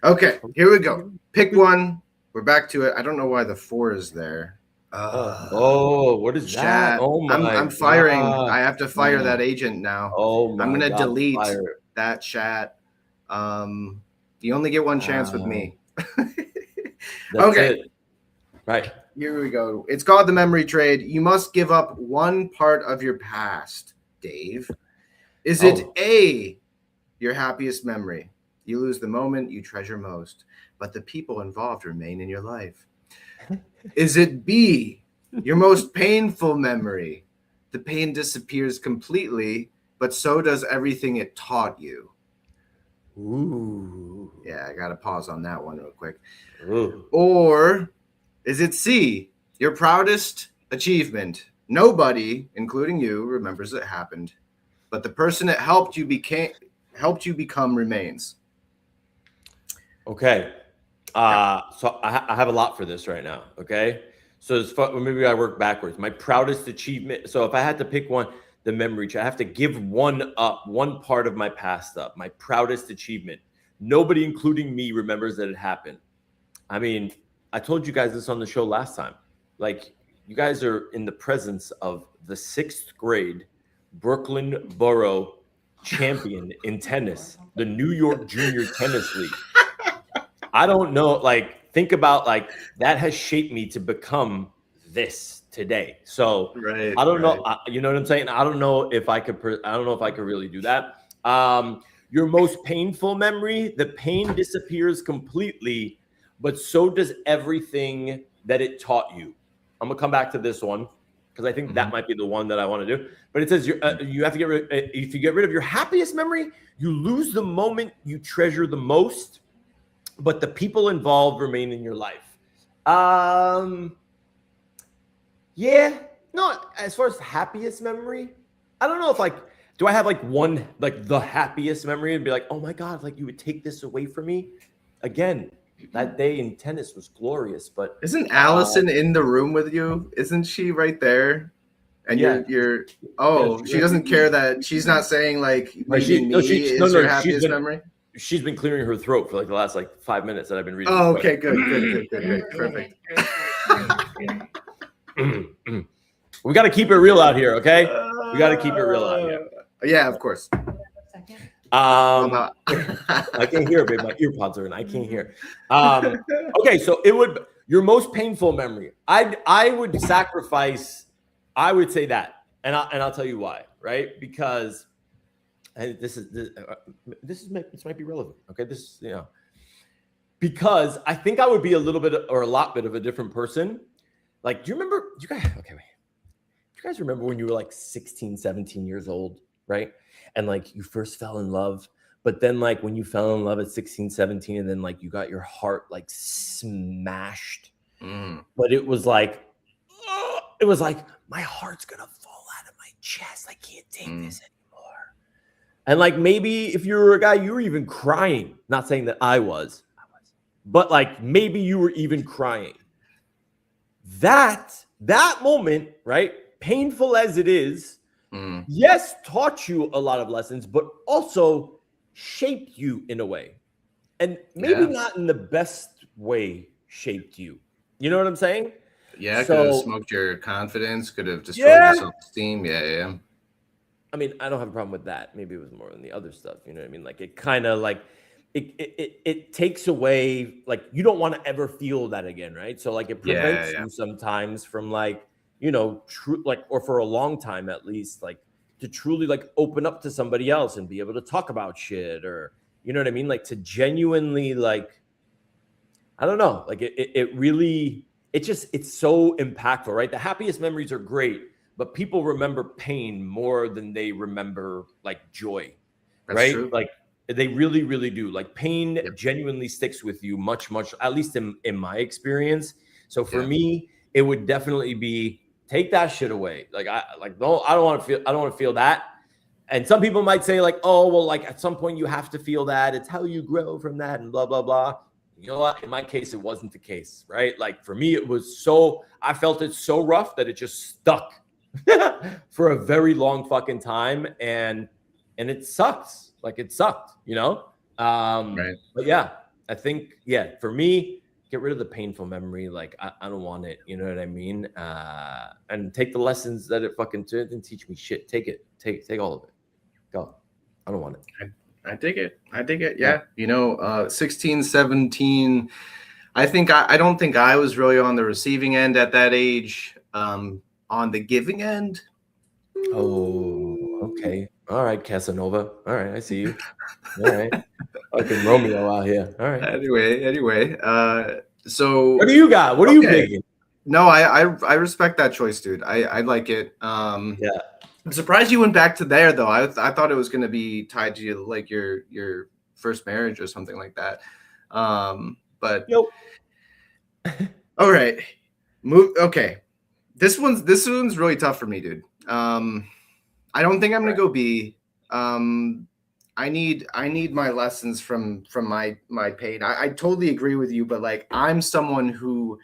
Okay, here we go. Pick one. We're back to it. I don't know why the 4 is there. What is chat. that? Oh my! I'm firing. God. I have to fire that agent now. Oh my! I'm gonna God, delete fire. that chat. You only get one chance with me. Okay. It. Right. Here we go. It's called the memory trade. You must give up one part of your past, Dave. Is it A, your happiest memory? You lose the moment you treasure most, but the people involved remain in your life. Is it B, your most painful memory? The pain disappears completely, but so does everything it taught you. Ooh. Yeah, I got to pause on that one real quick. Ooh. Or is it C, your proudest achievement? Nobody, including you, remembers it happened, but the person that helped you become remains. Okay. So I have a lot for this right now. Okay. So it's fun. Maybe I work backwards. My proudest achievement. So if I had to pick one, the memory, I have to give one up, one part of my past up. My proudest achievement. Nobody, including me, remembers that it happened. I mean, I told you guys this on the show last time. Like, you guys are in the presence of the 6th grade Brooklyn Borough champion in tennis, the New York Junior Tennis League. I don't know, like, think about, like, that has shaped me to become this today. So right, I don't know, you know what I'm saying? I don't know if I could really do that. Your most painful memory, the pain disappears completely, but so does everything that it taught you. I'm gonna come back to this one because I think that might be the one that I want to do. But it says you have to get rid. If you get rid of your happiest memory, you lose the moment you treasure the most, but the people involved remain in your life. Yeah, no. As far as happiest memory, I don't know if do I have one the happiest memory and be like, oh my God, you would take this away from me again. That day in tennis was glorious, but isn't Allison in the room with you? Isn't she right there? And you're she doesn't care that she's not saying her happiest memory. She's been clearing her throat for the last 5 minutes that I've been reading. Oh, okay, good, perfect. We got to keep it real out here, okay? We got to keep it real out here. Yeah, of course. I can't hear, babe. My ear pods are in. I can't hear. Okay, so your most painful memory. I would sacrifice. I would say that and I'll tell you why, right? Because and this might be relevant. Okay, because I think I would be a little bit or a lot bit of a different person. Like, do you remember? You guys, okay, wait. Do you guys remember when you were like 16, 17 years old, right? And like you first fell in love, but then like when you fell in love at 16, 17, and then like you got your heart like smashed, but it was like my heart's gonna fall out of my chest. I can't take this anymore. And like maybe if you were a guy, you were even crying. Not saying that I was, but like maybe you were even crying. That moment, right? Painful as it is, yes, taught you a lot of lessons, but also shaped you in a way. And maybe not in the best way shaped you. You know what I'm saying? Yeah, So, could have smoked your confidence, could have destroyed your self-esteem. Yeah. I mean, I don't have a problem with that. Maybe it was more than the other stuff. You know what I mean? Like it kind of like it takes away, like you don't want to ever feel that again, right? So like it prevents you sometimes from like, you know, true, like, or for a long time at least, like to truly like open up to somebody else and be able to talk about shit, or you know what I mean? Like to genuinely like, I don't know, like it really, it's so impactful, right? The happiest memories are great, but people remember pain more than they remember like joy. That's right? true. Like they really, really do. Like pain genuinely sticks with you much, at least in my experience. So for me, it would definitely be take that shit away. Like I don't want to feel that. And some people might say like, oh, well, like at some point you have to feel that. It's how you grow from that and blah, blah, blah. You know what? In my case, it wasn't the case, right? Like for me, I felt it so rough that it just stuck for a very long fucking time. And it sucks. Like it sucked, you know? Right. But yeah, I think, for me, get rid of the painful memory. Like I don't want it. You know what I mean? And take the lessons that it fucking didn't teach me shit. Take it. Take all of it. Go. I don't want it. I dig it. Yeah. You know, 16, 17, I don't think I was really on the receiving end at that age. On the giving end. Oh, okay. All right, Casanova. All right, I see you. All right. Fucking Romeo out here. All right. Anyway. So what do you got? What are you thinking? No, I respect that choice, dude. I like it. I'm surprised you went back to there though. I thought it was gonna be tied to like your first marriage or something like that. But nope. All right. Okay. This one's really tough for me, dude. I don't think I'm gonna go B. I need my lessons from my pain. I totally agree with you, but like I'm someone who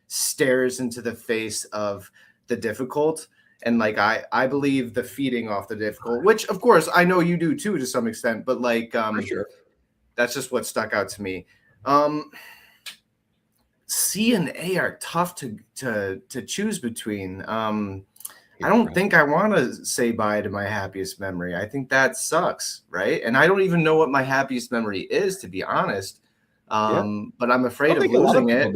stares into the face of the difficult, and like I believe the feeding off the difficult, which of course I know you do too to some extent, but like for sure. That's just what stuck out to me. C and A are tough to choose between. I don't think I want to say bye to my happiest memory. I think that sucks, right? And I don't even know what my happiest memory is, to be honest. But I'm afraid of losing it.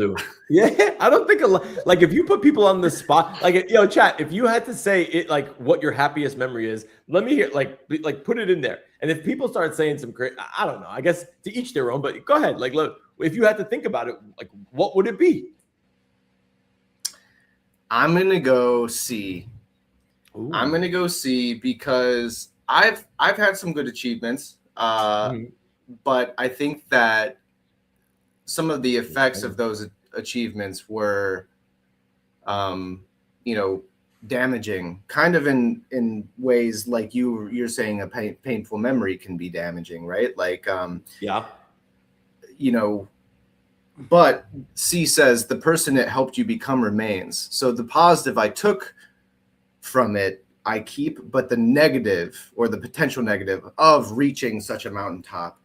Yeah, I don't think a lot. Like if you put people on the spot, like chat. If you had to say it, like what your happiest memory is, let me hear. Like put it in there. And if people start saying some great, I don't know. I guess to each their own. But go ahead. Like look, if you had to think about it, like what would it be? I'm gonna go C. Ooh. I'm gonna go C because I've had some good achievements, but I think that some of the effects of those achievements were, damaging, kind of in ways like you're saying a painful memory can be damaging, right? Like, but C says the person it helped you become remains. So the positive I took from it, I keep, but the negative or the potential negative of reaching such a mountaintop,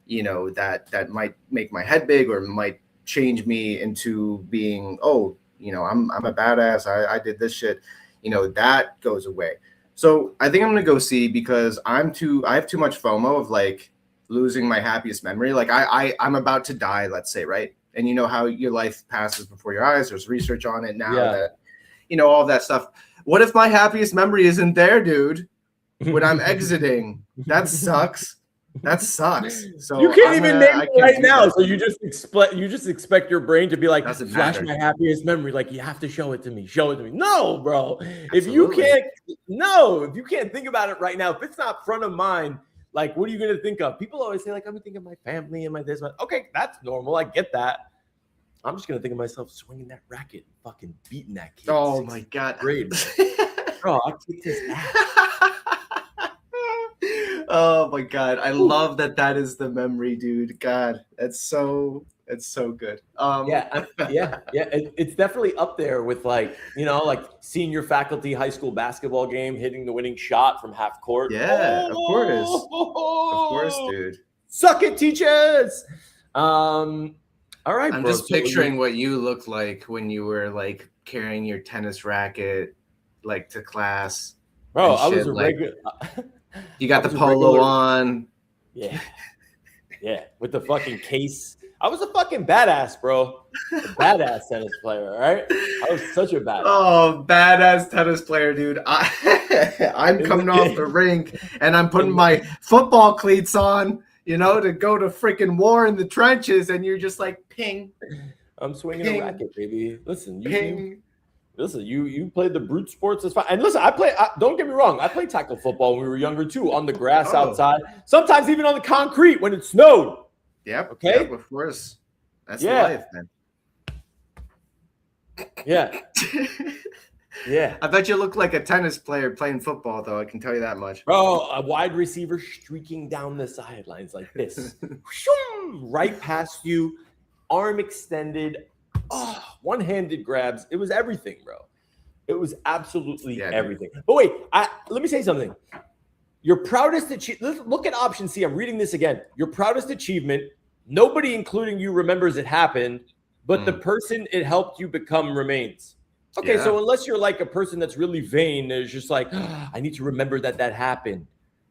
that might make my head big or might change me into being, I'm a badass. I did this shit, that goes away. So I think I'm going to go C because I have too much FOMO of like losing my happiest memory. Like I'm about to die, let's say, right? And you know how your life passes before your eyes. There's research on it now that, all of that stuff. What if my happiest memory isn't there, dude? When I'm exiting, that sucks. That sucks. So you can't I'm even gonna- name I it can't right do now. that. So you just expect your brain to be like, Doesn't flash matter. my happiest memory. Like, you have to show it to me. Show it to me. No, bro. If you Absolutely. can't think about it right now, if it's not front of mind, like, what are you gonna think of? People always say, like, I'm gonna think of my family and my this. Okay, that's normal. I get that. I'm just gonna think of myself swinging that racket, and fucking beating that kid. Oh Sixth my god. grade, bro. I kicked his ass. Oh my god. I love that is the memory, dude. God, it's so good. Yeah. It's definitely up there with, like, like senior faculty high school basketball game, hitting the winning shot from half court. Yeah, of course, dude. Suck it, teachers. All right, I'm bro. just picturing what you looked like when you were like carrying your tennis racket like to class. Bro, and I was shit, a like, regular. You got I the was a polo regular- on. Yeah. Yeah, with the fucking case. I was a fucking badass, bro. A badass tennis player, all right? I was such a badass. Oh, badass tennis player, dude. I'm coming off the rink and I'm putting my football cleats on, to go to freaking war in the trenches, and you're just like ping. I'm swinging Ping. a racket, baby. Listen, Ping. you played the brute sports. That's fine. And listen, don't get me wrong. I played tackle football when we were younger too, on the grass outside. Sometimes even on the concrete when it snowed. Yep. Okay. Yep, of course. That's life, man. Yeah. Yeah. I bet you look like a tennis player playing football, though. I can tell you that much. Bro, a wide receiver streaking down the sidelines like this. Right past you, arm extended. Oh, one-handed grabs. It was everything, bro. It was absolutely everything. But wait, let me say something. Your proudest achievement. Look at option C. I'm reading this again. Your proudest achievement. Nobody, including you, remembers it happened, but the person it helped you become remains. Okay, so unless you're like a person that's really vain, there's just like, I need to remember that happened.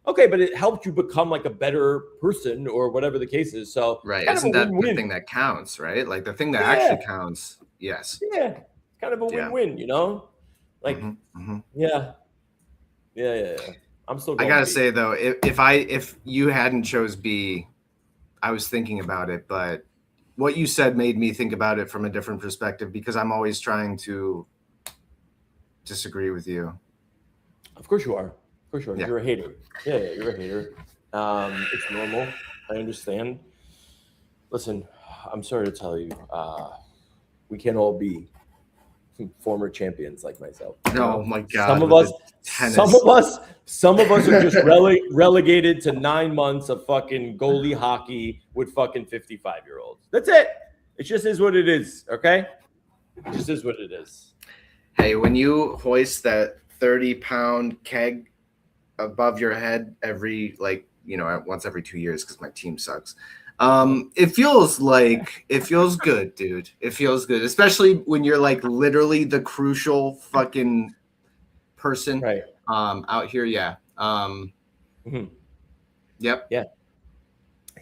Okay, but it helped you become like a better person or whatever the case is. So right, isn't that the thing that counts, right? Like the thing that actually counts. Yes. Yeah, it's kind of a win-win, Like, yeah. I'm still. I gotta say though, if you hadn't chose B, I was thinking about it, but what you said made me think about it from a different perspective because I'm always trying to disagree with you. Of course you are. Of course you are. Yeah. You're a hater. Yeah, you're a hater. It's normal. I understand. Listen, I'm sorry to tell you, we can't all be former champions like myself. Oh my God. Some of us are just relegated to 9 months of fucking goalie hockey with fucking 55-year-olds. That's it. It just is what it is. Okay. It just is what it is. Hey, when you hoist that 30-pound keg above your head once every 2 years, because my team sucks. It feels good, dude. It feels good, especially when you're like literally the crucial fucking person out here. Yeah. Yep. Yeah.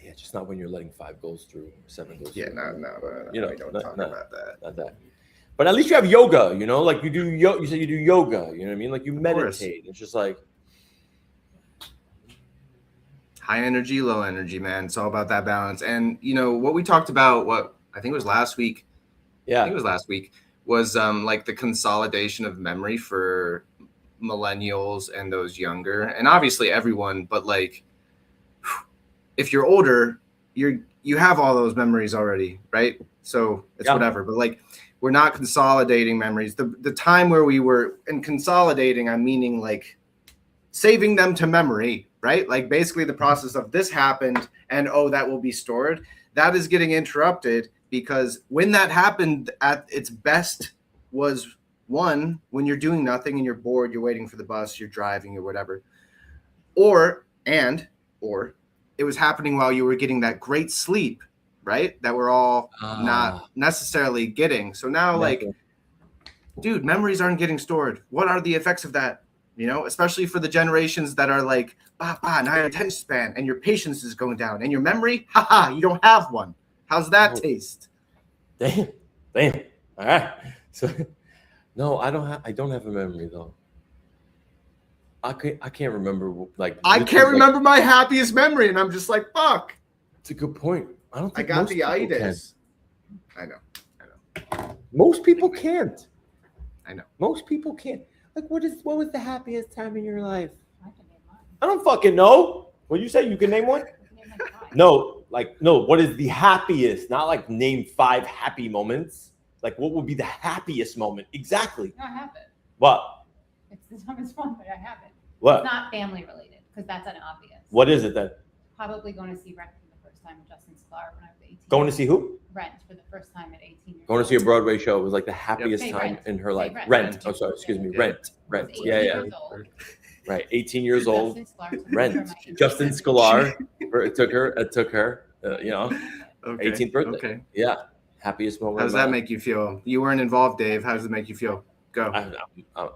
Yeah, just not when you're letting 5 goals through or 7 goals. Yeah, through. no, don't talk about that. Not that. But at least you have yoga, like you do. You say you do yoga. You know what I mean? Like you meditate. It's just like high energy, low energy, man. It's all about that balance. And what we talked about, what I think it was last week. Yeah, I think it was last week. Was like the consolidation of memory for millennials and those younger, and obviously everyone. But like, if you're older, you have all those memories already, right? So it's whatever. But like, we're not consolidating memories. The time where we were in consolidating, I'm meaning like saving them to memory, right? Like basically the process of this happened and that will be stored. That is getting interrupted because when that happened at its best was when you're doing nothing and you're bored, you're waiting for the bus, you're driving or whatever. Or it was happening while you were getting that great sleep, right? That we're all not necessarily getting. So now like, dude, memories aren't getting stored. What are the effects of that? Especially for the generations that are like, now your attention span and your patience is going down and your memory, you don't have one. How's that taste? Damn. All right. So, no, I don't have a memory though. I can't remember. Like I can't remember my happiest memory, and I'm just like, fuck. It's a good point. I don't I think got most the people itis. can. I know. Most people can't. I know. Most people can't. Like, what was the happiest time in your life? I can name mine. I don't fucking know. What you say? You can name one? I can name like five. No. What is the happiest? Not like name 5 happy moments. Like, what would be the happiest moment? Exactly. No, I have it. What? It's the dumbest one, but I have it. What? It's not family related because that's an obvious. What is it then? Probably going to see Rent for the first time with Justin Sklar when I was 18. Going to see who? Rent for the first time at 18 years Going to see a old. Broadway show. It was like the happiest Say time Rent. in her Say life. Rent. Rent. Oh, sorry. Excuse me. Yeah. Rent. I was 18 Yeah. years old. Right. 18 years old. Justin Sklar took me for Rent. my 18th Justin birthday. Sklar. It took her. Okay. 18th birthday. Okay. Yeah. Happiest moment. How does of my that life. make you feel? You weren't involved, Dave. How does it make you feel? Go. I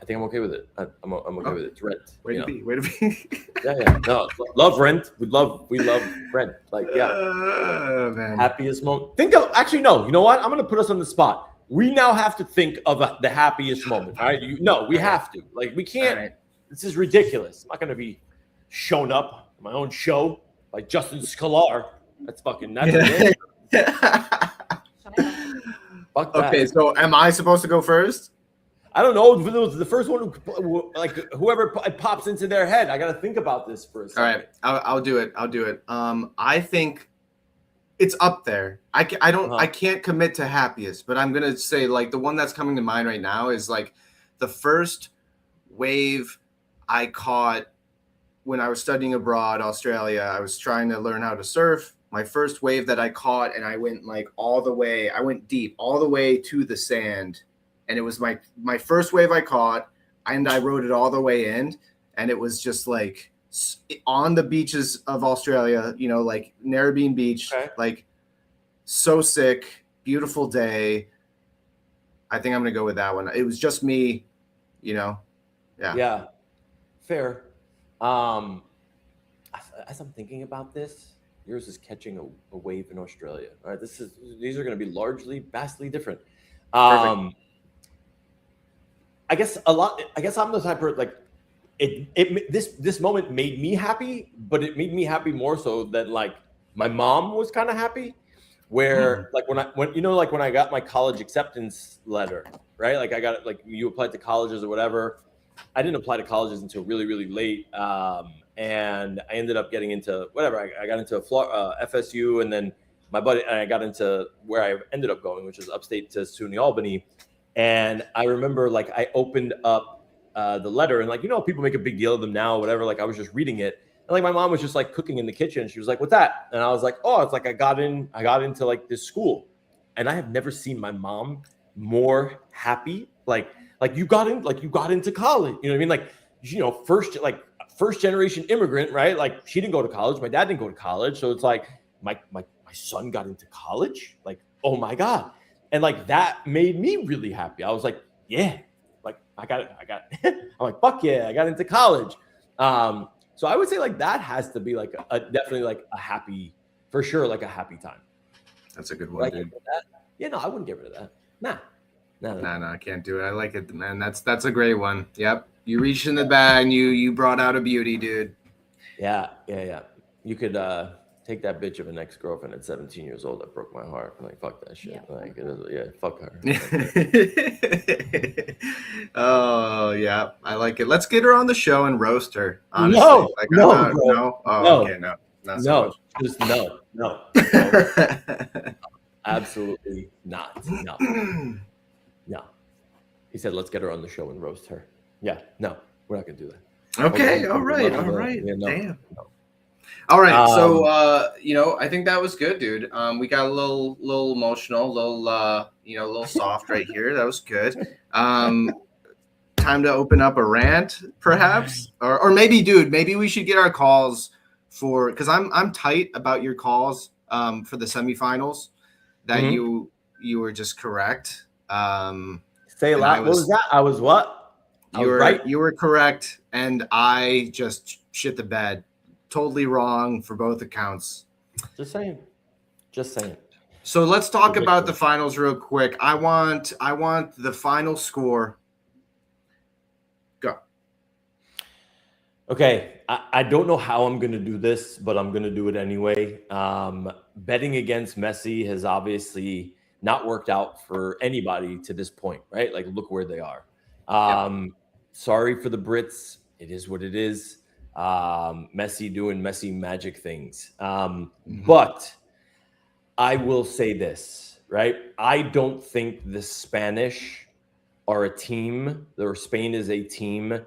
think I'm okay with it. I'm okay with it. It's Rent. Way you to know? be. Way to be. Yeah. No, love Rent. We love Rent. Like, yeah. Man. Happiest moment. Think of actually no. You know what? I'm gonna put us on the spot. We now have to think of the happiest moment. All right. We have to. Like, we can't. All right. This is ridiculous. I'm not gonna be shown up on my own show by Justin Sklar. That's it. Shut up. Fuck that. Okay, so am I supposed to go first? I don't know. The first one, like whoever pops into their head. I got to think about this for a second. All right, I'll do it. I think it's up there. I can't commit to happiest, but I'm gonna say like the one that's coming to mind right now is like the first wave I caught when I was studying abroad, Australia. I was trying to learn how to surf. My first wave that I caught, and I went like all the way. I went deep, all the way to the sand, and it was my first wave I caught, and I rode it all the way in, and it was just like on the beaches of Australia, like Narrabeen Beach, Okay. like so sick, beautiful day. I think I'm gonna go with that one. It was just me, Yeah. Yeah. Fair. As I'm thinking about this, yours is catching a wave in Australia. All right, these are going to be vastly different. I guess I'm the type of like this moment made me happy, but it made me happy more so that like my mom was kind of happy. Where like when I got my college acceptance letter, right? Like I got it, like you applied to colleges or whatever. I didn't apply to colleges until really, really late. And I ended up getting into whatever. I got into FSU, and then I got into where I ended up going, which is upstate to SUNY Albany. And I remember like I opened up the letter, and like, people make a big deal of them now, whatever. Like I was just reading it. And like my mom was just like cooking in the kitchen. She was like, "What's that?" And I was like, "Oh, it's like I got into like this school." And I have never seen my mom more happy. Like you got into college. You know what I mean? Like, first generation immigrant, right? Like she didn't go to college. My dad didn't go to college. So it's like my son got into college. Like, oh my God. And like that made me really happy. I was like, yeah, like I got it. I'm like, fuck yeah, I got into college. So I would say like that has to be like definitely like a happy, for sure, like a happy time. That's a good one, dude. Yeah, no, I wouldn't get rid of that. Nah, No, I can't do it. I like it, man. That's a great one. Yep. You reached in the bag and you brought out a beauty, dude. Yeah. You could take that bitch of an ex-girlfriend at 17 years old that broke my heart. Like, fuck that shit. Yeah. Like, fuck her. Oh yeah, I like it. Let's get her on the show and roast her. Honestly. No, like, no, I'm not- bro. no. Oh, No. okay, no, not so No, much. just no. Absolutely not. No. He said, let's get her on the show and roast her. Yeah, no, we're not gonna do that. Okay, Okay, all right. yeah, no, Damn. no. All right, so I think that was good, dude. We got a little emotional, a little soft right here. That was good. Time to open up a rant, perhaps, or maybe, dude, maybe we should get our calls because I'm tight about your calls for the semifinals. That you were just correct. Say a lot. What was that? I was what? You were right. You were correct, and I just shit the bed. Totally wrong for both accounts. Just saying. So let's talk about the finals real quick. I want the final score. Go. Okay, I don't know how I'm going to do this, but I'm going to do it anyway. Betting against Messi has obviously not worked out for anybody to this point, right? Like, look where they are. Sorry for the Brits. It is what it is. Messi doing Messi magic things. But I will say this, right? I don't think the Spanish are a team, or Spain is a team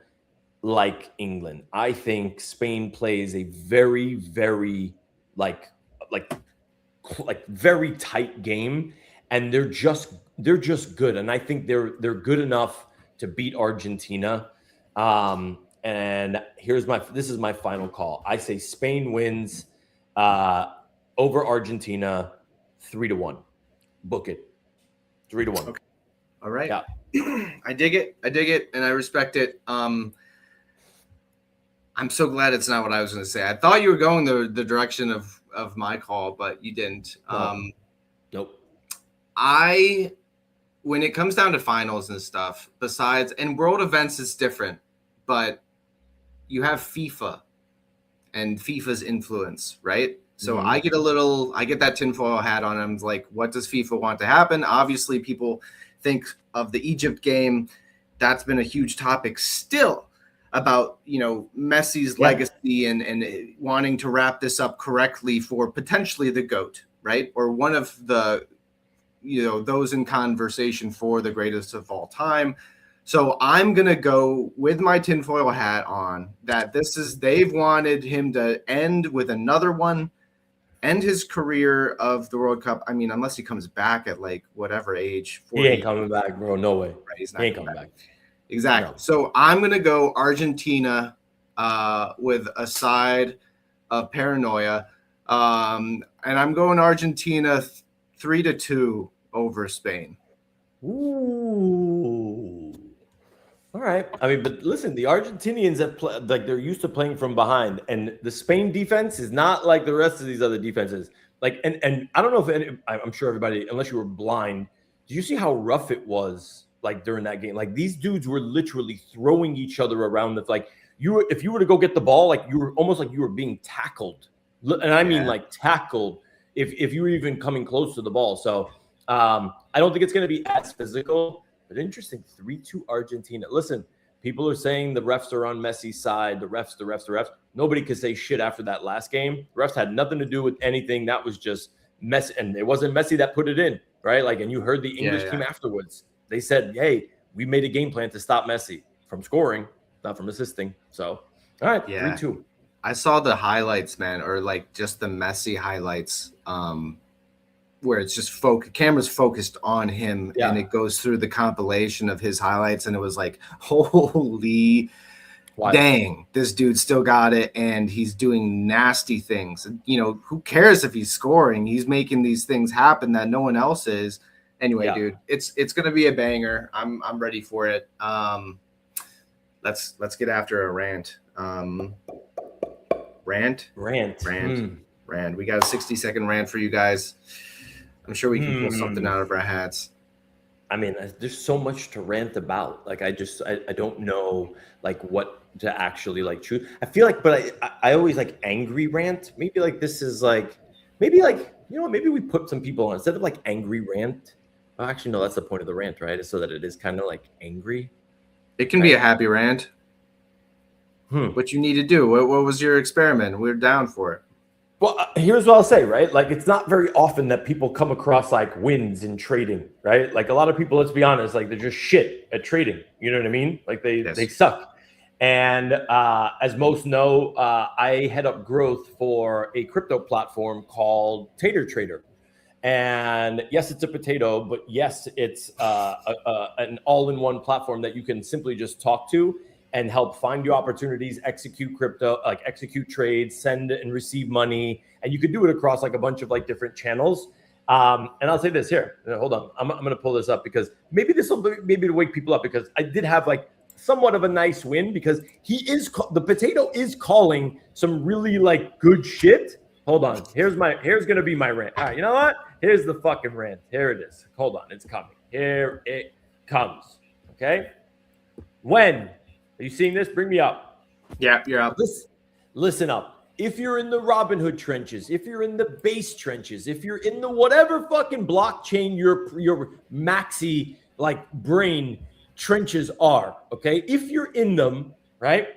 like England. I think Spain plays a very, very like like very tight game, and they're just good. And I think they're good enough to beat Argentina. And this is my final call. I say Spain wins uh, over Argentina 3-1. Book it. 3-1. Okay. All right. Yeah. I dig it, and I respect it. I'm so glad it's not what I was going to say. I thought you were going the direction of my call, but you didn't. Nope. When it comes down to finals and stuff, besides, and world events is different, but you have FIFA and FIFA's influence, right? So I get that tinfoil hat on. I'm like, what does FIFA want to happen? Obviously, people think of the Egypt game. That's been a huge topic still about, Messi's legacy and wanting to wrap this up correctly for potentially the GOAT, right? Or one of the, those in conversation for the greatest of all time. So I'm going to go with my tinfoil hat on that they've wanted him to end with another one, end his career of the World Cup. I mean, unless he comes back at like whatever age. 40, he ain't coming back, bro. No way. Right, he's not he ain't coming back. Exactly. No. So I'm going to go Argentina with a side of paranoia. And I'm going Argentina 3-2 over Spain. Ooh. All right. I mean, but listen, the Argentinians they're used to playing from behind, and the Spain defense is not like the rest of these other defenses. Like, and I don't know if I'm sure everybody, unless you were blind, did you see how rough it was? Like during that game, like these dudes were literally throwing each other around. If you were to go get the ball, like you were almost like you were being tackled, and I mean like tackled. If you were even coming close to the ball, so I don't think it's going to be as physical. But interesting, 3-2 Argentina. Listen, people are saying the refs are on Messi's side. The refs. Nobody could say shit after that last game. The refs had nothing to do with anything. That was just Messi, and it wasn't Messi that put it in, right? Like, and you heard the English team afterwards. They said, hey, we made a game plan to stop Messi from scoring, not from assisting. So, all right, 3-2. I saw the highlights, man, or like just the Messi highlights, where it's just camera's focused on him, and it goes through the compilation of his highlights, and it was like, holy dang, this dude still got it, and he's doing nasty things. And, who cares if he's scoring? He's making these things happen that no one else is. Anyway, dude, it's gonna be a banger. I'm ready for it. Let's get after a rant. Rant. We got a 60-second rant for you guys. I'm sure we can pull something out of our hats. I mean, there's so much to rant about. Like, I don't know like what to actually like choose. I feel like, but I always like angry rant. Maybe like this is like, maybe we put some people on instead of like angry rant. Oh, actually, no, that's the point of the rant, right? Is so that it is kind of like angry. It can be a happy rant. What you need to do. What was your experiment? We're down for it. Well, here's what I'll say, right? Like, it's not very often that people come across like wins in trading, right? Like a lot of people, let's be honest, like they're just shit at trading. You know what I mean? Like they suck. And as most know, I head up growth for a crypto platform called Tater Trader. And yes, it's a potato, but yes, it's an all-in-one platform that you can simply just talk to and help find you opportunities, execute crypto, like execute trades, send and receive money. And you could do it across like a bunch of like different channels. And I'll say this here, hold on. I'm going to pull this up because maybe this will to wake people up, because I did have like somewhat of a nice win, because the potato is calling some really like good shit. Hold on. Here's going to be my rant. All right. You know what? Here's the fucking rant. Here it is. Hold on. It's coming. Here it comes. Okay. When are you seeing this? Bring me up. Yeah, you're up. Listen up. If you're in the Robinhood trenches, if you're in the base trenches, if you're in the whatever fucking blockchain your maxi like brain trenches are, okay? If you're in them, right?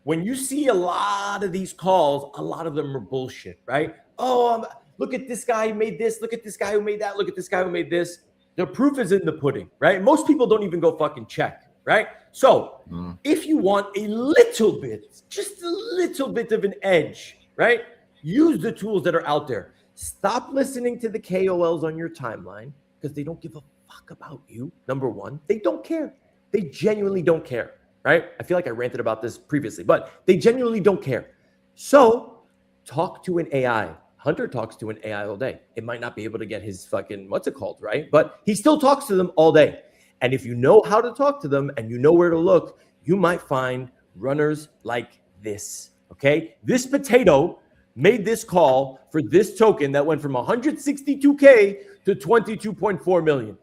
When you see a lot of these calls, a lot of them are bullshit, right? Oh, look at this guy who made this. Look at this guy who made that. Look at this guy who made this. The proof is in the pudding, right? Most people don't even go fucking check, right? So if you want a little bit, just a little bit of an edge, right? Use the tools that are out there. Stop listening to the KOLs on your timeline because they don't give a fuck about you. Number one, they don't care. They genuinely don't care, right? I feel like I ranted about this previously, but they genuinely don't care. So talk to an AI. Hunter talks to an AI all day. It might not be able to get his fucking, what's it called, right? But he still talks to them all day. And if you know how to talk to them and you know where to look, you might find runners like this, okay? This potato made this call for this token that went from 162K to 22.4 million.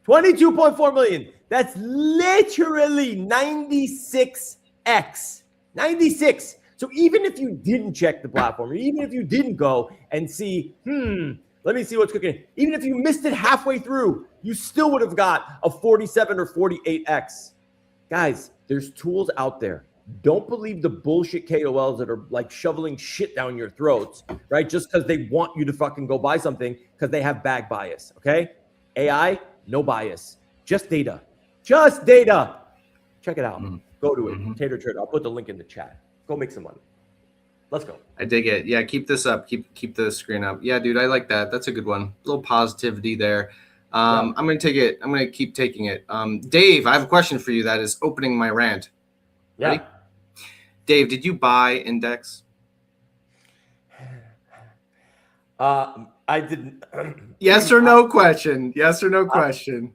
22.4 million. That's literally 96x. 96. So even if you didn't check the platform, or even if you didn't go and see, let me see what's cooking. Even if you missed it halfway through, you still would have got a 47 or 48x. Guys, there's tools out there. Don't believe the bullshit KOLs that are like shoveling shit down your throats, right? Just because they want you to fucking go buy something because they have bag bias, okay? AI, no bias. Just data. Just data. Check it out. Go to it. Tater Trader. I'll put the link in the chat. Go make some money. Let's go. I dig it. Yeah, keep this up. Keep the screen up. Yeah, dude, I like that. That's a good one. A little positivity there. I'm gonna take it. I'm gonna keep taking it. Dave, I have a question for you that is opening my rant. Yeah. Ready? Dave, did you buy Index? I didn't. Yes or no question. Yes or no question.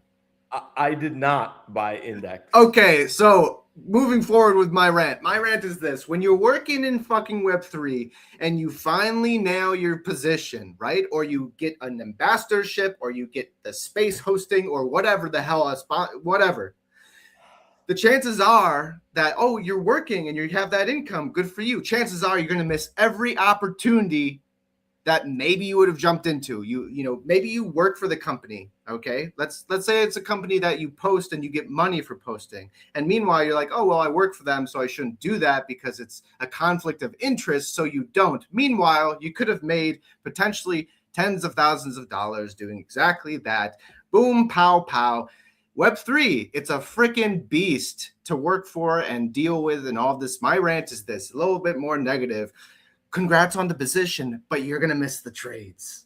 I did not buy Index. Okay, so moving forward with my rant. My rant is this. When you're working in fucking Web3 and you finally nail your position, right? Or you get an ambassadorship or you get the space hosting or whatever the hell, whatever. The chances are that, oh, you're working and you have that income. Good for you. Chances are you're going to miss every opportunity that maybe you would have jumped into. You know, maybe you work for the company, okay? Let's say it's a company that you post and you get money for posting. And meanwhile, you're like, oh, well, I work for them, so I shouldn't do that because it's a conflict of interest, so you don't. Meanwhile, you could have made potentially tens of thousands of dollars doing exactly that. Boom, pow, pow. Web3, it's a freaking beast to work for and deal with and all this. My rant is this, a little bit more negative. Congrats on the position, but you're going to miss the trades.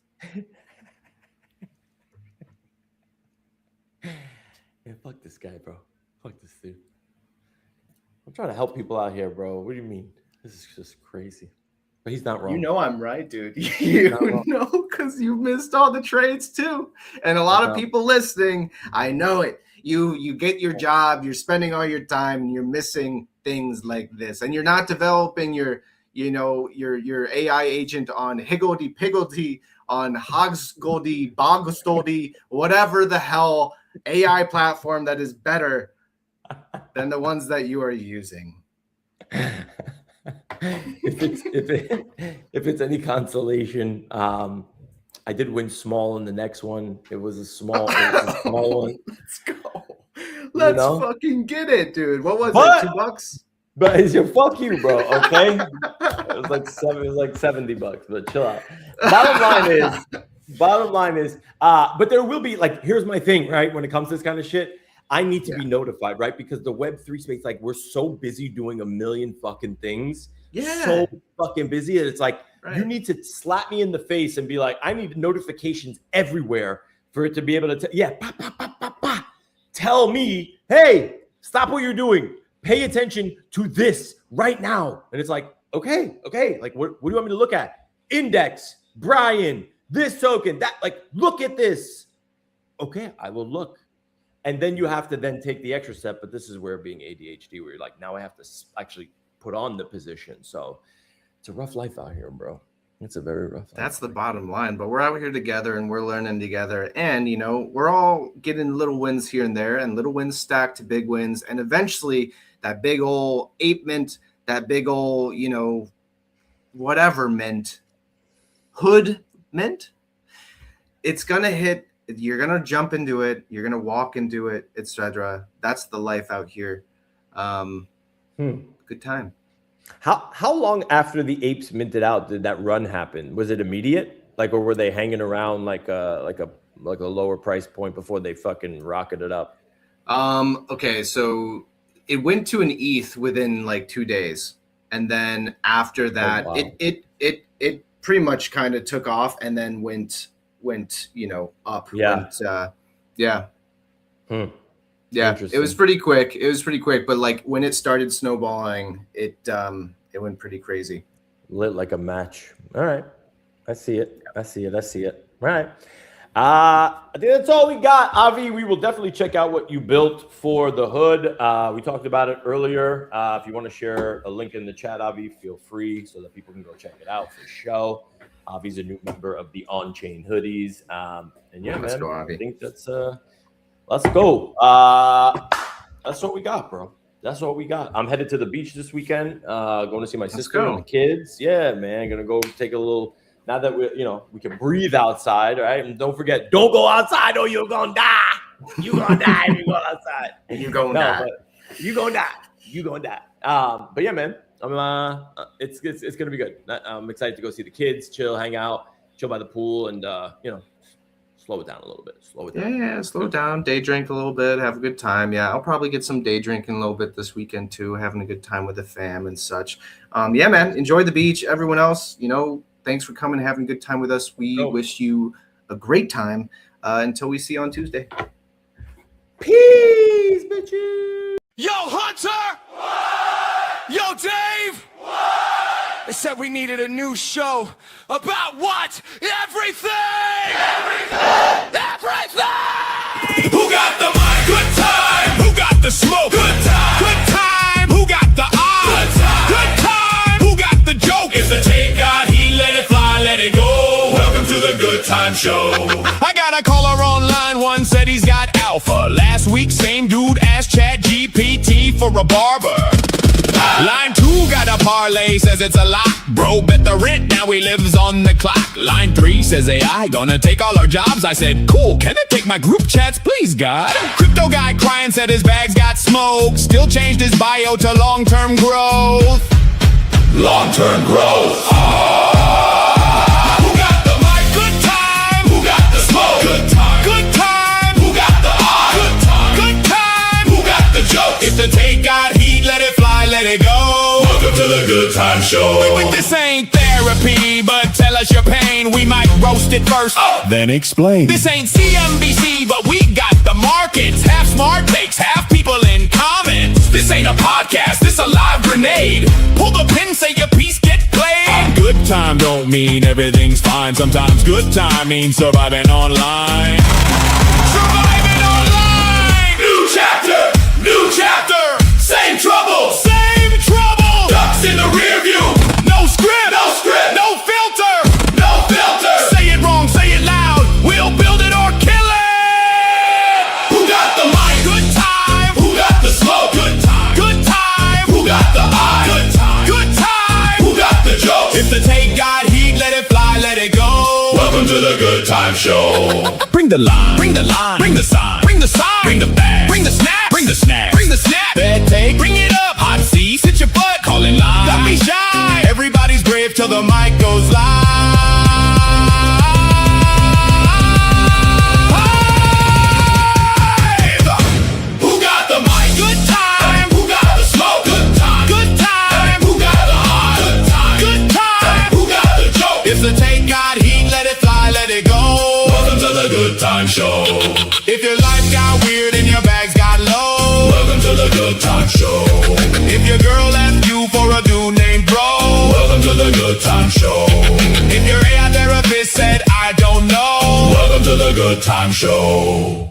Yeah, fuck this guy, bro. Fuck this dude. I'm trying to help people out here, bro. What do you mean? This is just crazy. But he's not wrong. You know I'm right, dude. You know, because you missed all the trades too. And a lot of people listening, I know it. You get your job, you're spending all your time, and you're missing things like this. And you're not developing your AI agent on Higgledy Piggledy, on Hogsgoldy, Bogstoldy, whatever the hell AI platform that is better than the ones that you are using. If it's any consolation, I did win small in the next one. It was a small one. Let's go. Let's fucking get it, dude. What was it? $2? But it's your fuck you, bro. Okay, it was like $70, but chill out. Bottom line is, but there will be like, here's my thing, right? When it comes to this kind of shit, I need to be notified, right? Because the Web3 space, like, we're so busy doing a million fucking things, so fucking busy that it's like you need to slap me in the face and be like, I need notifications everywhere for it to be able to, tell me, hey, stop what you're doing. Pay attention to this right now. And it's like, okay. Like, what do you want me to look at? Index, Brian, this token, that, like, look at this. Okay, I will look. And then you have to then take the extra step. But this is where being ADHD, where you're like, now I have to actually put on the position. So it's a rough life out here, bro. It's a very rough life. That's the bottom line. But we're out here together and we're learning together. And, you know, we're all getting little wins here and there, and little wins stack to big wins. And eventually that big old 8 mint that big old, whatever mint, hood mint, it's going to hit. You're going to jump into it. You're going to walk into it, etc. That's the life out here. Good time. How long after the apes minted out did that run happen? Was it immediate? Like, or were they hanging around like a lower price point before they fucking rocketed up? Okay, so it went to an ETH within like 2 days, and then after that, wow. it pretty much kind of took off, and then went up. Yeah. Yeah. Yeah, Interesting. it was pretty quick. But like when it started snowballing, it went pretty crazy. Lit like a match. All right. I see it. All right. I think that's all we got. Avi, we will definitely check out what you built for the hood. We talked about it earlier. If you want to share a link in the chat, Avi, feel free so that people can go check it out for show. Avi's a new member of the On-Chain Hoodies. And yeah, Let's man, go, Avi. I think that's let's go. That's what we got, bro. That's what we got. I'm headed to the beach this weekend. Going to see my sister and the kids. Yeah, man. Gonna go take a little. Now that we can breathe outside, right? And don't forget, don't go outside or you're gonna die. You're gonna die if you go outside. You're gonna die. You're gonna die. But yeah, man. It's gonna be good. I'm excited to go see the kids, chill, hang out, chill by the pool, and slow it down a little bit. Yeah, slow down, day drink a little bit, have a good time. Yeah, I'll probably get some day drinking a little bit this weekend too, having a good time with the fam and such. Yeah, man, enjoy the beach. Everyone else, thanks for coming and having a good time with us. We wish you a great time until we see you on Tuesday. Peace, bitches. Yo, Hunter! What? Yo, Dave! What? They said we needed a new show about what? Everything! Everything! Who got the mic? Good time. Who got the smoke? Good time. Good time. Who got the eye? Good time. Good time. Who got the joke? If the tape got heat, let it fly, let it go. Welcome to the Good Time Show. I got a caller on line one, said he's got alpha. Last week, same dude asked ChatGPT for a barber. Line 2 got a parlay, says it's a lot. Bro, bet the rent, now he lives on the clock. Line 3 says AI gonna take all our jobs. I said, cool, can it take my group chats, please, God? Crypto guy crying, said his bags got smoked. Still changed his bio to long-term growth. Long-term growth. Who got the mic? Good time. Who got the smoke? Good time. Good time. Who got the eye? Good time. Good time. Who got the joke? If the take got heat, let it fly, let it go. Welcome to the Good Time Show. Wait, this ain't therapy, but tell us your pain. We might roast it first, then explain. This ain't CNBC, but we got the markets. Half smart takes, half people in comments. This ain't a podcast, this a live grenade. Pull the pin, say your piece, get played. Good time don't mean everything's fine. Sometimes good time means surviving online. Surviving online. New chapter, same trouble, ducks in the rear view. No script, no filter. Say it wrong, say it loud. We'll build it or kill it. Who got the mic? Good time. Who got the smoke? Good time. Who got the eye? Good time. Who got the joke? If the take got heat, let it fly, let it go. Welcome to the Good Time Show. Bring the line, bring the sign, bring the bag, bring the snap, bring the snap. Bad take, bring it up. Hot seat, sit your butt, call in line. Don't be shy. Everybody's brave till the mic goes live. Who got the mic? Good time. Who got the smoke? Good time. Who got the eye? Good time. Who got the joke? If the take got heat, let it fly, let it go. Welcome to the Good Time Show. If your life got weird and your bags got low, welcome to the Good Time Show. If your girl left you for a dude named Bro, welcome to the Good Time Show. If your AI therapist said I don't know, welcome to the Good Time Show.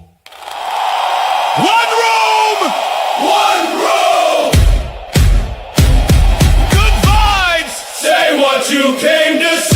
One room. Good vibes. Say what you came to say.